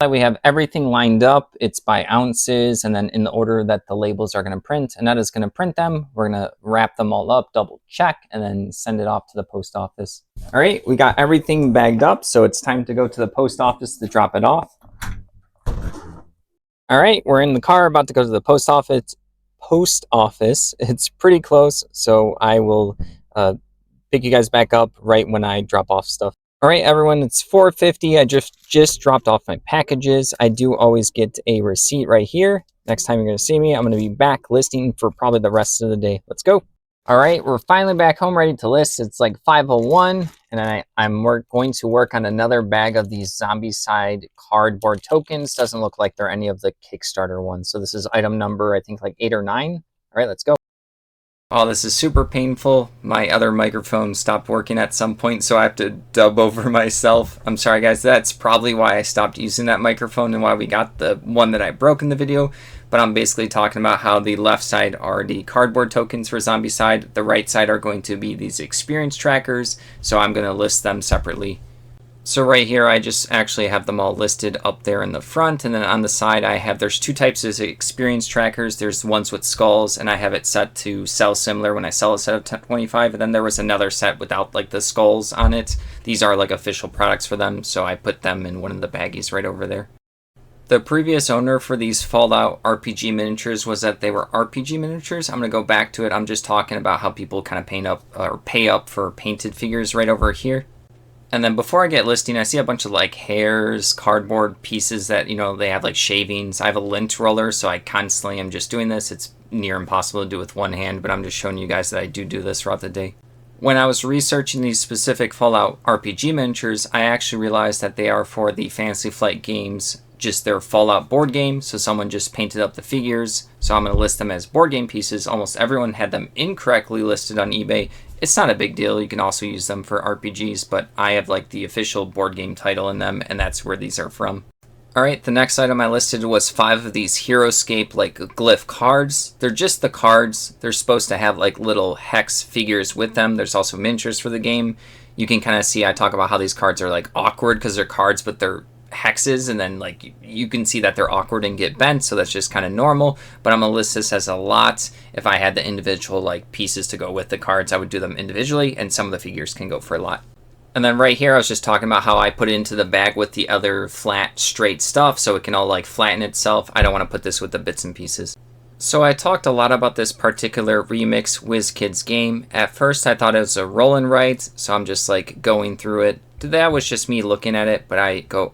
We have everything lined up. It's by ounces and then in the order that the labels are going to print. Annetta's going to print them. We're going to wrap them all up, double check, and then send it off to the post office. All right, we got everything bagged up, so it's time to go to the post office to drop it off. All right, we're in the car about to go to the post office. It's pretty close, so I will pick you guys back up right when I drop off stuff. All right, everyone, it's 4:50. I just dropped off my packages. I do always get a receipt right here. Next time you're going to see me, I'm going to be back listing for probably the rest of the day. Let's go. All right, we're finally back home ready to list. It's like 5:01, and I'm going to work on another bag of these Zombicide cardboard tokens. Doesn't look like they're any of the Kickstarter ones. So this is item number, I think, like 8 or 9. All right, let's go. Oh, this is super painful. My other microphone stopped working at some point, so I have to dub over myself. I'm sorry, guys. That's probably why I stopped using that microphone and why we got the one that I broke in the video. But I'm basically talking about how the left side are the cardboard tokens for Zombicide. The right side are going to be these experience trackers, so I'm going to list them separately. So right here, I just actually have them all listed up there in the front, and then on the side, there's two types of experience trackers. There's ones with skulls, and I have it set to sell similar when I sell a set of 25, and then there was another set without like the skulls on it. These are like official products for them, so I put them in one of the baggies right over there. The previous owner for these Fallout RPG miniatures was that they were RPG miniatures. I'm going to go back to it. I'm just talking about how people kind of paint up or pay up for painted figures right over here. And then before I get listing, I see a bunch of like hairs, cardboard pieces that, they have like shavings. I have a lint roller, so I constantly am just doing this. It's near impossible to do with one hand, but I'm just showing you guys that I do this throughout the day. When I was researching these specific Fallout RPG miniatures, I actually realized that they are for the Fantasy Flight games, just their Fallout board game. So someone just painted up the figures. So I'm going to list them as board game pieces. Almost everyone had them incorrectly listed on eBay. It's not a big deal. You can also use them for RPGs, but I have like the official board game title in them, and that's where these are from. Alright, the next item I listed was 5 of these Heroscape like glyph cards. They're just the cards. They're supposed to have like little hex figures with them. There's also miniatures for the game. You can kind of see I talk about how these cards are like awkward because they're cards, but they're hexes, and then like you can see that they're awkward and get bent, so that's just kind of normal. But I'm gonna list this as a lot. If I had the individual like pieces to go with the cards, I would do them individually, and some of the figures can go for a lot. And then right here I was just talking about how I put it into the bag with the other flat straight stuff so it can all like flatten itself. I don't want to put this with the bits and pieces. So I talked a lot about this particular Remix WizKids game. At first I thought it was a roll and write, so I'm just like going through it. That was just me looking at it, but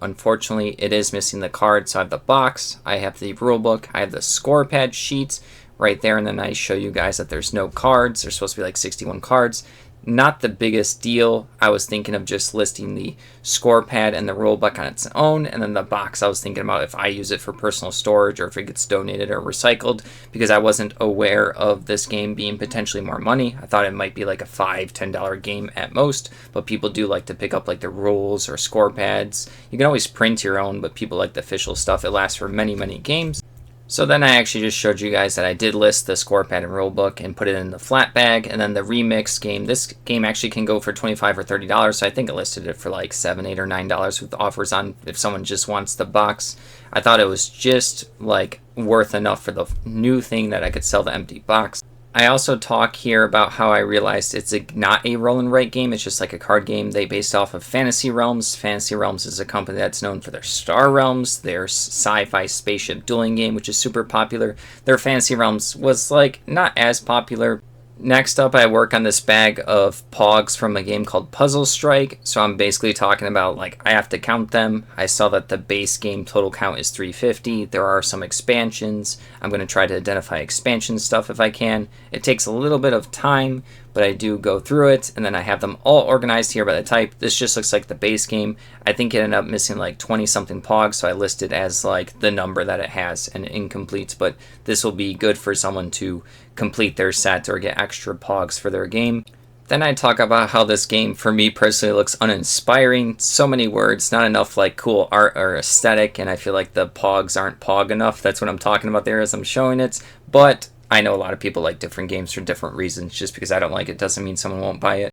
unfortunately it is missing the card. So I have the box, I have the rule book, I have the score pad sheet right there, and then I show you guys that there's no cards. There's supposed to be like 61 cards. Not the biggest deal. I was thinking of just listing the score pad and the rule book on its own, and then the box I was thinking about if I use it for personal storage or if it gets donated or recycled, because I wasn't aware of this game being potentially more money. I thought it might be like a $5-10 game at most, but people do like to pick up like the rules or score pads. You can always print your own, but people like the official stuff. It lasts for many games. So then I actually just showed you guys that I did list the score pad and rulebook and put it in the flat bag. And then the remix game, this game actually can go for $25 or $30. So I think I listed it for like $7, $8, or $9 with offers on if someone just wants the box. I thought it was just like worth enough for the new thing that I could sell the empty box. I also talk here about how I realized it's not a roll and write game. It's just like a card game. They based off of Fantasy Realms. Fantasy Realms is a company that's known for their Star Realms, their sci-fi spaceship dueling game, which is super popular. Their Fantasy Realms was like not as popular. Next up, I work on this bag of pogs from a game called Puzzle Strike. So I'm basically talking about like I have to count them. I saw that the base game total count is 350. There are some expansions. I'm going to try to identify expansion stuff if I can. It takes a little bit of time, but I do go through it, and then I have them all organized here by the type. This just looks like the base game. I think it ended up missing like 20 something pogs, so I listed as like the number that it has and incomplete, but this will be good for someone to complete their set or get extra pogs for their game. Then I talk about how this game for me personally looks uninspiring. So many words, not enough like cool art or aesthetic, and I feel like the pogs aren't pog enough. That's what I'm talking about there as I'm showing it. But I know a lot of people like different games for different reasons. Just because I don't like it doesn't mean someone won't buy it.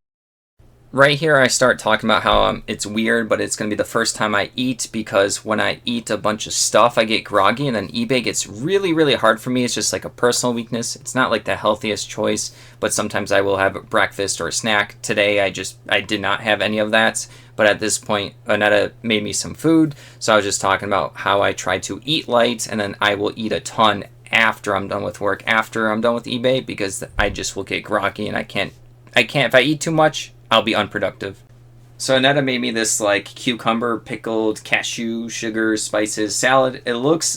Right here I start talking about how it's weird, but it's going to be the first time I eat, because when I eat a bunch of stuff I get groggy, and then eBay gets really hard for me. It's just like a personal weakness. It's not like the healthiest choice, but sometimes I will have breakfast or a snack. Today I did not have any of that, but at this point Annetta made me some food, so I was just talking about how I try to eat light, and then I will eat a ton after I'm done with work, after I'm done with eBay, because I just will get groggy, and I can't if I eat too much, I'll be unproductive. So Annetta made me this like cucumber, pickled cashew, sugar, spices salad. It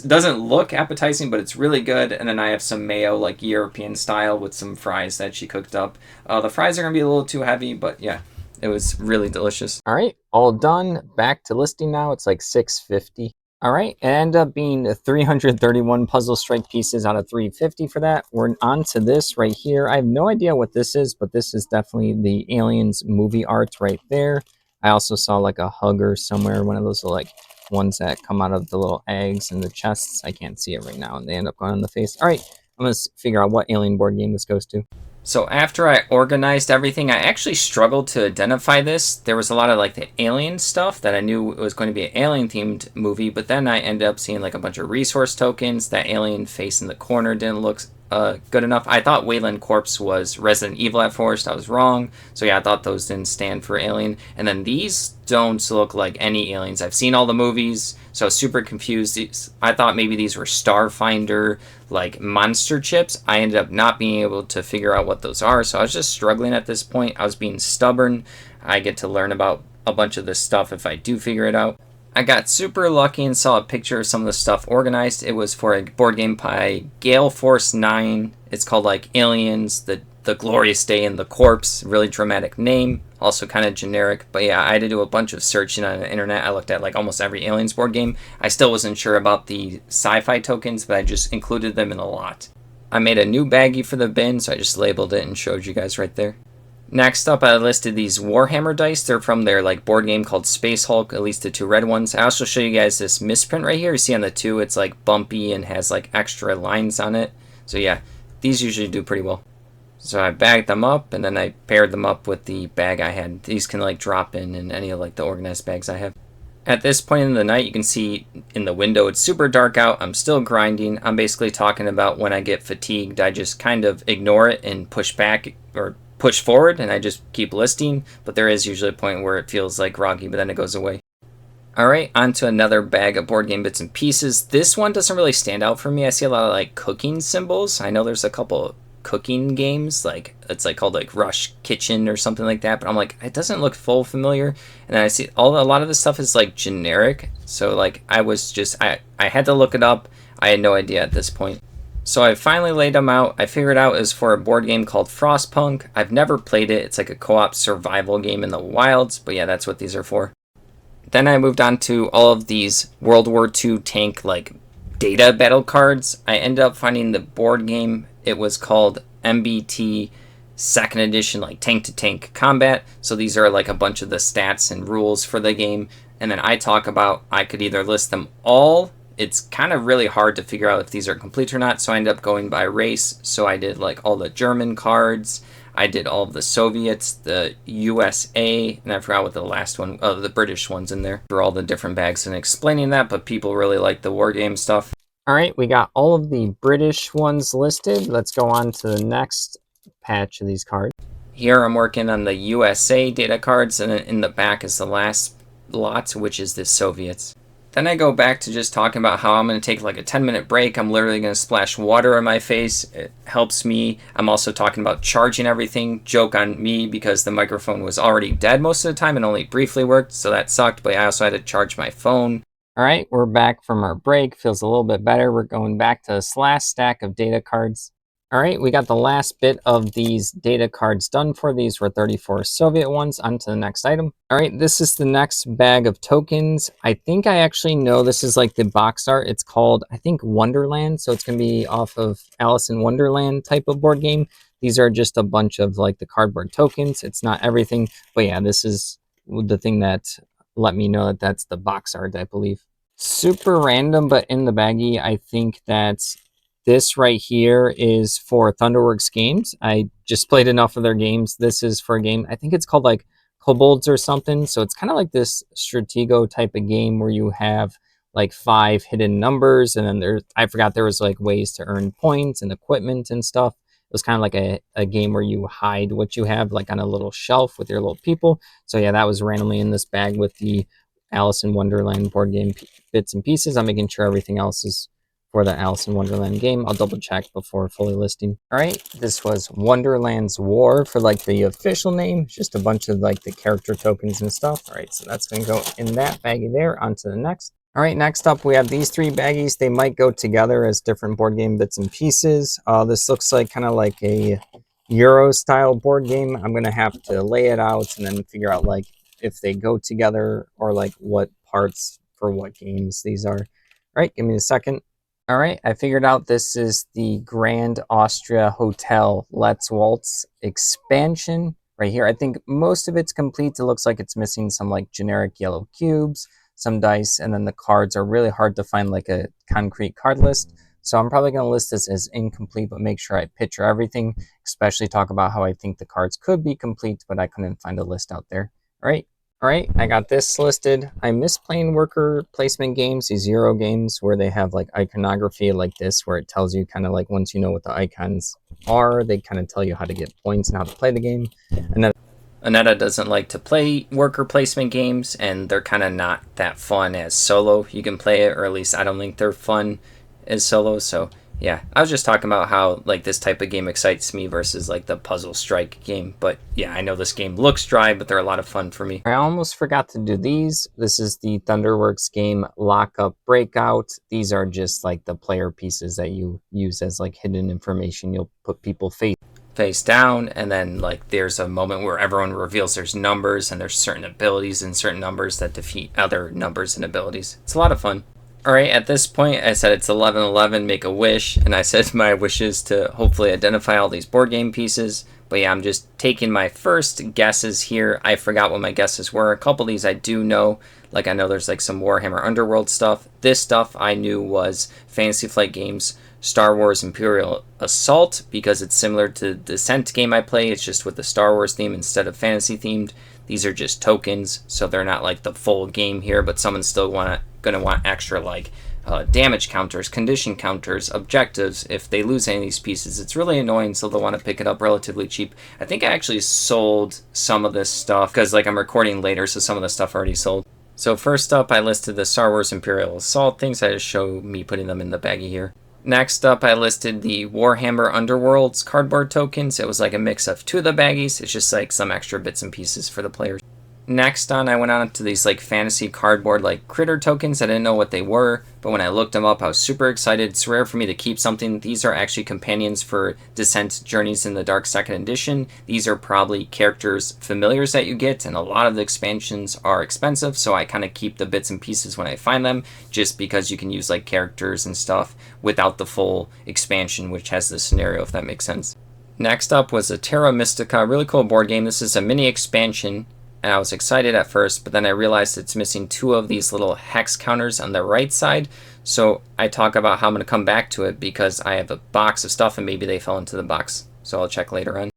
doesn't look appetizing, but it's really good. And then I have some mayo, like European style, with some fries that she cooked up. The fries are gonna be a little too heavy, but yeah, it was really delicious. All right, all done. Back to listing now. It's like 6:50. All right, it ended up being 331 puzzle strike pieces out of 350 for that. We're on to this right here. I have no idea what this is, but this is definitely the Aliens movie art right there. I also saw like a hugger somewhere, one of those like ones that come out of the little eggs and the chests. I can't see it right now, and they end up going on the face. All right, I'm gonna figure out what Alien board game this goes to. So after I organized everything, I actually struggled to identify this. There was a lot of like the alien stuff that I knew was going to be an alien themed movie, but then I ended up seeing like a bunch of resource tokens. That alien face in the corner didn't look good enough. I thought Wayland Corpse was Resident Evil at first. I was wrong. So yeah, I thought those didn't stand for alien. And then these don't look like any aliens. I've seen all the movies, so I was super confused. I thought maybe these were Starfinder like monster chips. I ended up not being able to figure out what those are, so I was just struggling at this point. I was being stubborn. I get to learn about a bunch of this stuff if I do figure it out. I got super lucky and saw a picture of some of the stuff organized. It was for a board game by Gale Force 9. It's called like Aliens, the Glorious Day and the Corpse. Really dramatic name. Also kind of generic. But yeah, I had to do a bunch of searching on the internet. I looked at like almost every Aliens board game. I still wasn't sure about the sci-fi tokens, but I just included them in a lot. I made a new baggie for the bin, so I just labeled it and showed you guys right there. Next up, I listed these Warhammer dice. They're from their like board game called Space Hulk, at least the two red ones. I also show you guys this misprint right here. You see on the two, it's like bumpy and has like extra lines on it. So yeah, these usually do pretty well. So I bagged them up and then I paired them up with the bag I had. These can like drop in any of like the organized bags I have. At this point in the night, you can see in the window, it's super dark out. I'm still grinding. I'm basically talking about when I get fatigued, I just kind of ignore it and push back or push forward and I just keep listing. But there is usually a point where it feels like groggy, but then it goes away. All right, on to another bag of board game bits and pieces. This one doesn't really stand out for me. I see a lot of like cooking symbols. I know there's a couple cooking games, like it's like called like Rush Kitchen or something like that, but I'm like, it doesn't look full familiar. And then I see a lot of this stuff is like generic, so like I had to look it up. I had no idea at this point, so I finally laid them out. I figured out it was for a board game called Frostpunk. I've never played it. It's like a co-op survival game in the wilds, but yeah, that's what these are for. Then I moved on to all of these World War II tank like data battle cards. I ended up finding the board game. It was called MBT second edition, like tank to tank combat. So these are like a bunch of the stats and rules for the game. And then I could either list them all. It's kind of really hard to figure out if these are complete or not. So I ended up going by race. So I did like all the German cards. I did all of the Soviets, the USA, and I forgot what the last one, the British ones in there. For all the different bags and explaining that, but people really like the war game stuff. All right, we got all of the British ones listed. Let's go on to the next patch of these cards. Here I'm working on the USA data cards, and in the back is the last lot, which is the Soviets. Then I go back to just talking about how I'm going to take like a 10-minute break. I'm literally going to splash water on my face. It helps me. I'm also talking about charging everything. Joke on me because the microphone was already dead most of the time and only briefly worked, so that sucked, but I also had to charge my phone. All right, we're back from our break. Feels a little bit better. We're going back to this last stack of data cards. All right, we got the last bit of these data cards done for. These were 34 Soviet ones. On to the next item. All right, this is the next bag of tokens. I think I actually know this is like the box art. It's called, I think, Wonderland. So it's going to be off of Alice in Wonderland type of board game. These are just a bunch of like the cardboard tokens. It's not everything. But yeah, this is the thing that let me know that that's the box art, I believe. Super random, but in the baggie, I think that this right here is for Thunderworks games. I just played enough of their games. This is for a game, I think it's called like Kobolds or something. So it's kind of like this Stratego type of game where you have like 5 hidden numbers. And then I forgot there was like ways to earn points and equipment and stuff. It was kind of like a game where you hide what you have like on a little shelf with your little people. So yeah, that was randomly in this bag with the Alice in Wonderland board game bits and pieces. I'm making sure everything else is for the Alice in Wonderland game. I'll double check before fully listing. All right, this was Wonderland's War for like the official name. Just a bunch of like the character tokens and stuff. All right, so that's going to go in that baggie there. On to the next. All right, next up we have these 3 baggies. They might go together as different board game bits and pieces. This looks like kind of like a Euro style board game. I'm going to have to lay it out and then figure out like if they go together or like what parts for what games these are. All right, give me a second. All right, I figured out this is the Grand Austria Hotel Let's Waltz expansion right here. I think most of it's complete. It looks like it's missing some like generic yellow cubes, some dice, and then the cards are really hard to find like a concrete card list. So I'm probably going to list this as incomplete, but make sure I picture everything, especially talk about how I think the cards could be complete, but I couldn't find a list out there. All right. All right, I got this listed. I miss playing worker placement games, these Euro games where they have like iconography like this, where it tells you kind of like once you know what the icons are, they kind of tell you how to get points and how to play the game. Aneta doesn't like to play worker placement games, and they're kind of not that fun as solo. You can play it, or at least I don't think they're fun as solo, so yeah, I was just talking about how like this type of game excites me versus like the puzzle strike game. But yeah, I know this game looks dry, but they're a lot of fun for me. I almost forgot to do these. This is the Thunderworks game Lockup Breakout. These are just like the player pieces that you use as like hidden information. You'll put people face down, and then like there's a moment where everyone reveals there's numbers, and there's certain abilities and certain numbers that defeat other numbers and abilities. It's a lot of fun. Alright, at this point, I said it's 11:11, make a wish, and I said my wish is to hopefully identify all these board game pieces. But yeah, I'm just taking my first guesses here. I forgot what my guesses were. A couple of these I do know. Like I know there's like some Warhammer Underworld stuff. This stuff I knew was Fantasy Flight Games Star Wars Imperial Assault, because it's similar to the Descent game I play. It's just with the Star Wars theme instead of fantasy themed. These are just tokens, so they're not like the full game here, but someone's still gonna want extra like damage counters, condition counters, objectives if they lose any of these pieces. It's really annoying, so they'll want to pick it up relatively cheap. I think I actually sold some of this stuff because like I'm recording later, so some of the stuff already sold. So first up, I listed the Star Wars Imperial Assault things. I just show me putting them in the baggie here. Next up, I listed the Warhammer Underworlds cardboard tokens. It was like a mix of two of the baggies. It's just like some extra bits and pieces for the players. Next on, I went on to these like fantasy cardboard like critter tokens. I didn't know what they were, but when I looked them up, I was super excited. It's rare for me to keep something. These are actually companions for Descent Journeys in the Dark 2nd Edition. These are probably characters familiars that you get, and a lot of the expansions are expensive, so I kind of keep the bits and pieces when I find them, just because you can use like characters and stuff without the full expansion, which has the scenario, if that makes sense. Next up was a Terra Mystica, really cool board game. This is a mini expansion. And I was excited at first, but then I realized it's missing two of these little hex counters on the right side. So I talk about how I'm going to come back to it because I have a box of stuff and maybe they fell into the box. So I'll check later on.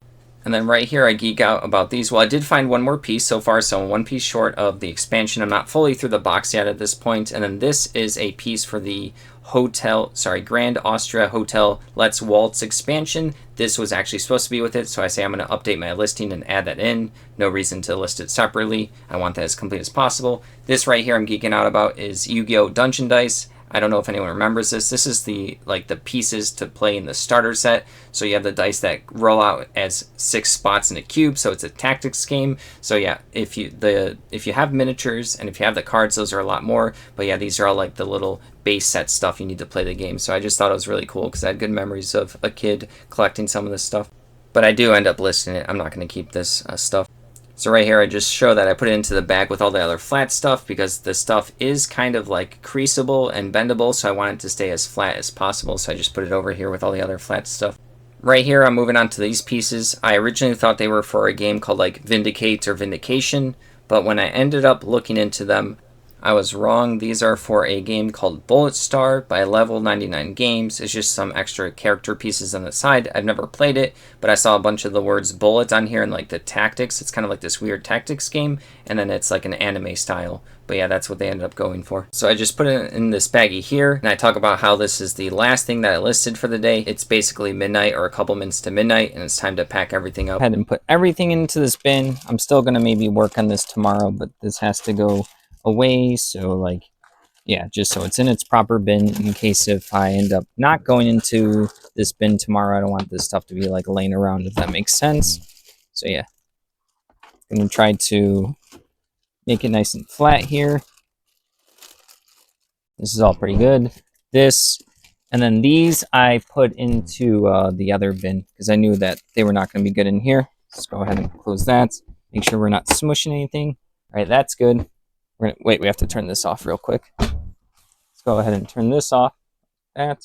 And then right here I geek out about these. Well, I did find one more piece so far, so I'm one piece short of the expansion. I'm not fully through the box yet at this point. And then this is a piece for the Grand Austria Hotel Let's Waltz expansion. This was actually supposed to be with it, so I say I'm going to update my listing and add that in. No reason to list it separately. I want that as complete as possible. This right here I'm geeking out about is Yu-Gi-Oh! Dungeon Dice. I don't know if anyone remembers this. This is the pieces to play in the starter set. So you have the dice that roll out as 6 spots in a cube, so it's a tactics game. So yeah, if you have miniatures and if you have the cards, those are a lot more. But yeah, these are all like the little base set stuff you need to play the game. So I just thought it was really cool because I had good memories of a kid collecting some of this stuff. But I do end up listing it. I'm not going to keep this stuff. So right here, I just show that I put it into the bag with all the other flat stuff because the stuff is kind of like creasable and bendable, so I want it to stay as flat as possible, so I just put it over here with all the other flat stuff. Right here, I'm moving on to these pieces. I originally thought they were for a game called like Vindicate or Vindication, but when I ended up looking into them, I was wrong. These are for a game called Bullet Star by Level 99 Games. It's just some extra character pieces on the side. I've never played it, but I saw a bunch of the words bullet on here and like the tactics. It's kind of like this weird tactics game, and then it's like an anime style. But yeah, that's what they ended up going for. So I just put it in this baggie here, and I talk about how this is the last thing that I listed for the day. It's basically midnight or a couple minutes to midnight, and it's time to pack everything up. I had to put everything into this bin. I'm still going to maybe work on this tomorrow, but this has to go away, so like yeah, just so it's in its proper bin in case if I end up not going into this bin tomorrow. I don't want this stuff to be like laying around, if that makes sense. So yeah, I'm gonna try to make it nice and flat here. This is all pretty good. This and then these I put into the other bin because I knew that they were not going to be good in here. Let's go ahead and close that, make sure we're not smushing anything. All right, that's good. Wait, we have to turn this off real quick. Let's go ahead and turn this off. That.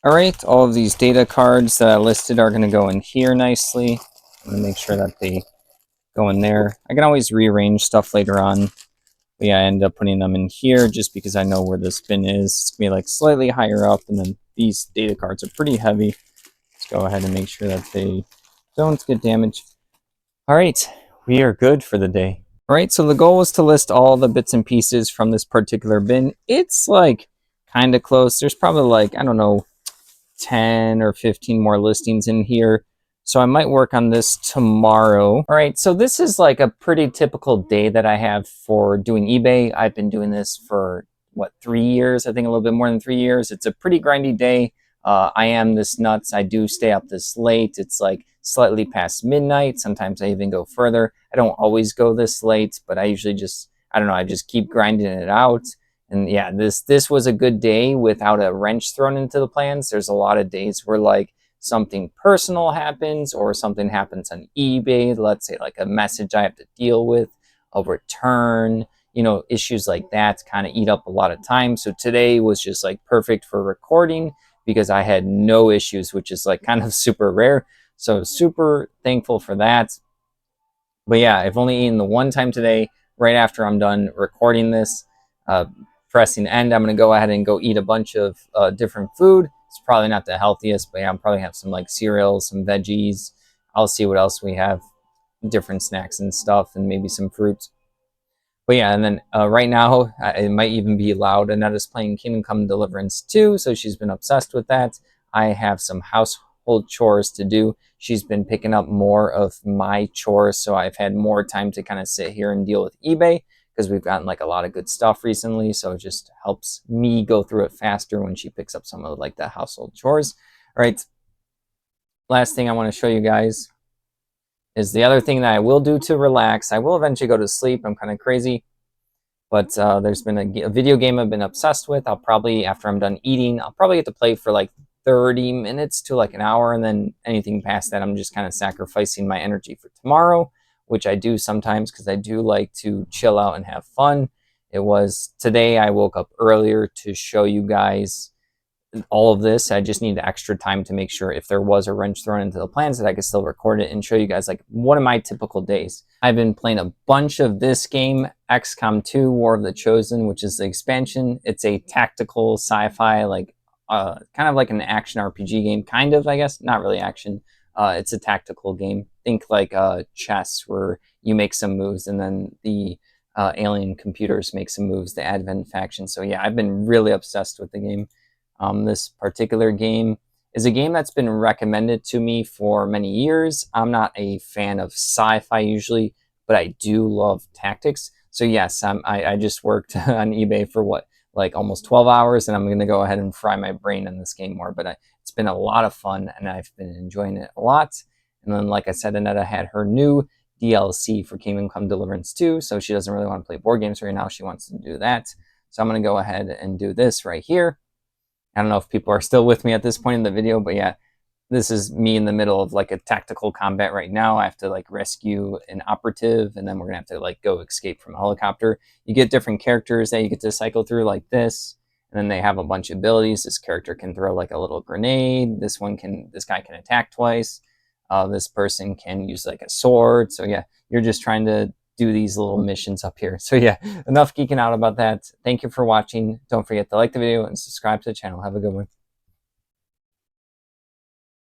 All right, all of these data cards that I listed are going to go in here nicely. I'm going to make sure that they go in there. I can always rearrange stuff later on. But yeah, I end up putting them in here just because I know where this bin is. It's going to be like slightly higher up, and then these data cards are pretty heavy. Let's go ahead and make sure that they don't get damaged. All right, we are good for the day. All right, so the goal was to list all the bits and pieces from this particular bin. It's like kind of close. There's probably like, I don't know, 10 or 15 more listings in here. So I might work on this tomorrow. All right, so this is like a pretty typical day that I have for doing eBay. I've been doing this for, what, 3 years? I think a little bit more than 3 years. It's a pretty grindy day. I am this nuts. I do stay up this late. It's like slightly past midnight. Sometimes I even go further. I don't always go this late, but I usually just, I don't know, I just keep grinding it out. And yeah, this was a good day without a wrench thrown into the plans. There's a lot of days where like something personal happens or something happens on eBay. Let's say like a message I have to deal with, a return, you know, issues like that kind of eat up a lot of time. So today was just like perfect for recording because I had no issues, which is like kind of super rare. So super thankful for that. But yeah, I've only eaten the one time today, right after I'm done recording this. Pressing end, I'm going to go ahead and go eat a bunch of different food. It's probably not the healthiest, but yeah, I'm probably have some like cereals, some veggies. I'll see what else we have, different snacks and stuff, and maybe some fruits. But yeah, and then right now, it might even be loud. Anetta's playing Kingdom Come Deliverance 2, so she's been obsessed with that. I have some household chores to do. She's been picking up more of my chores, so I've had more time to kind of sit here and deal with eBay because we've gotten like a lot of good stuff recently, so it just helps me go through it faster when she picks up some of like the household chores. All right, last thing I want to show you guys is the other thing that I will do to relax. I will eventually go to sleep. I'm kind of crazy, but there's been a video game I've been obsessed with. I'll probably, after I'm done eating, I'll probably get to play for like 30 minutes to like an hour, and then anything past that, I'm just kind of sacrificing my energy for tomorrow, which I do sometimes because I do like to chill out and have fun. It was today I woke up earlier to show you guys all of this. I just need extra time to make sure if there was a wrench thrown into the plans that I could still record it and show you guys like one of my typical days. I've been playing a bunch of this game, XCOM 2 War of the Chosen, which is the expansion. It's a tactical sci-fi, like kind of like an action RPG game, kind of, I guess, not really action. It's a tactical game. Think like chess, where you make some moves and then the alien computers make some moves, the Advent faction. So yeah, I've been really obsessed with the game. This particular game is a game that's been recommended to me for many years. I'm not a fan of sci-fi usually, but I do love tactics. So yes, I just worked on eBay for what, like almost 12 hours, and I'm going to go ahead and fry my brain in this game more. But it's been a lot of fun, and I've been enjoying it a lot. And then, like I said, Anetta had her new DLC for Kingdom Come Deliverance 2, so she doesn't really want to play board games right now. She wants to do that. So I'm going to go ahead and do this right here. I don't know if people are still with me at this point in the video, but yeah, this is me in the middle of like a tactical combat right now. I have to like rescue an operative, and then we're gonna have to like go escape from a helicopter. You get different characters that you get to cycle through like this, and then they have a bunch of abilities. This character can throw like a little grenade. This guy can attack twice. This person can use like a sword. So yeah, you're just trying to do these little missions up here. So yeah, enough geeking out about that. Thank you for watching. Don't forget to like the video and subscribe to the channel. Have a good one.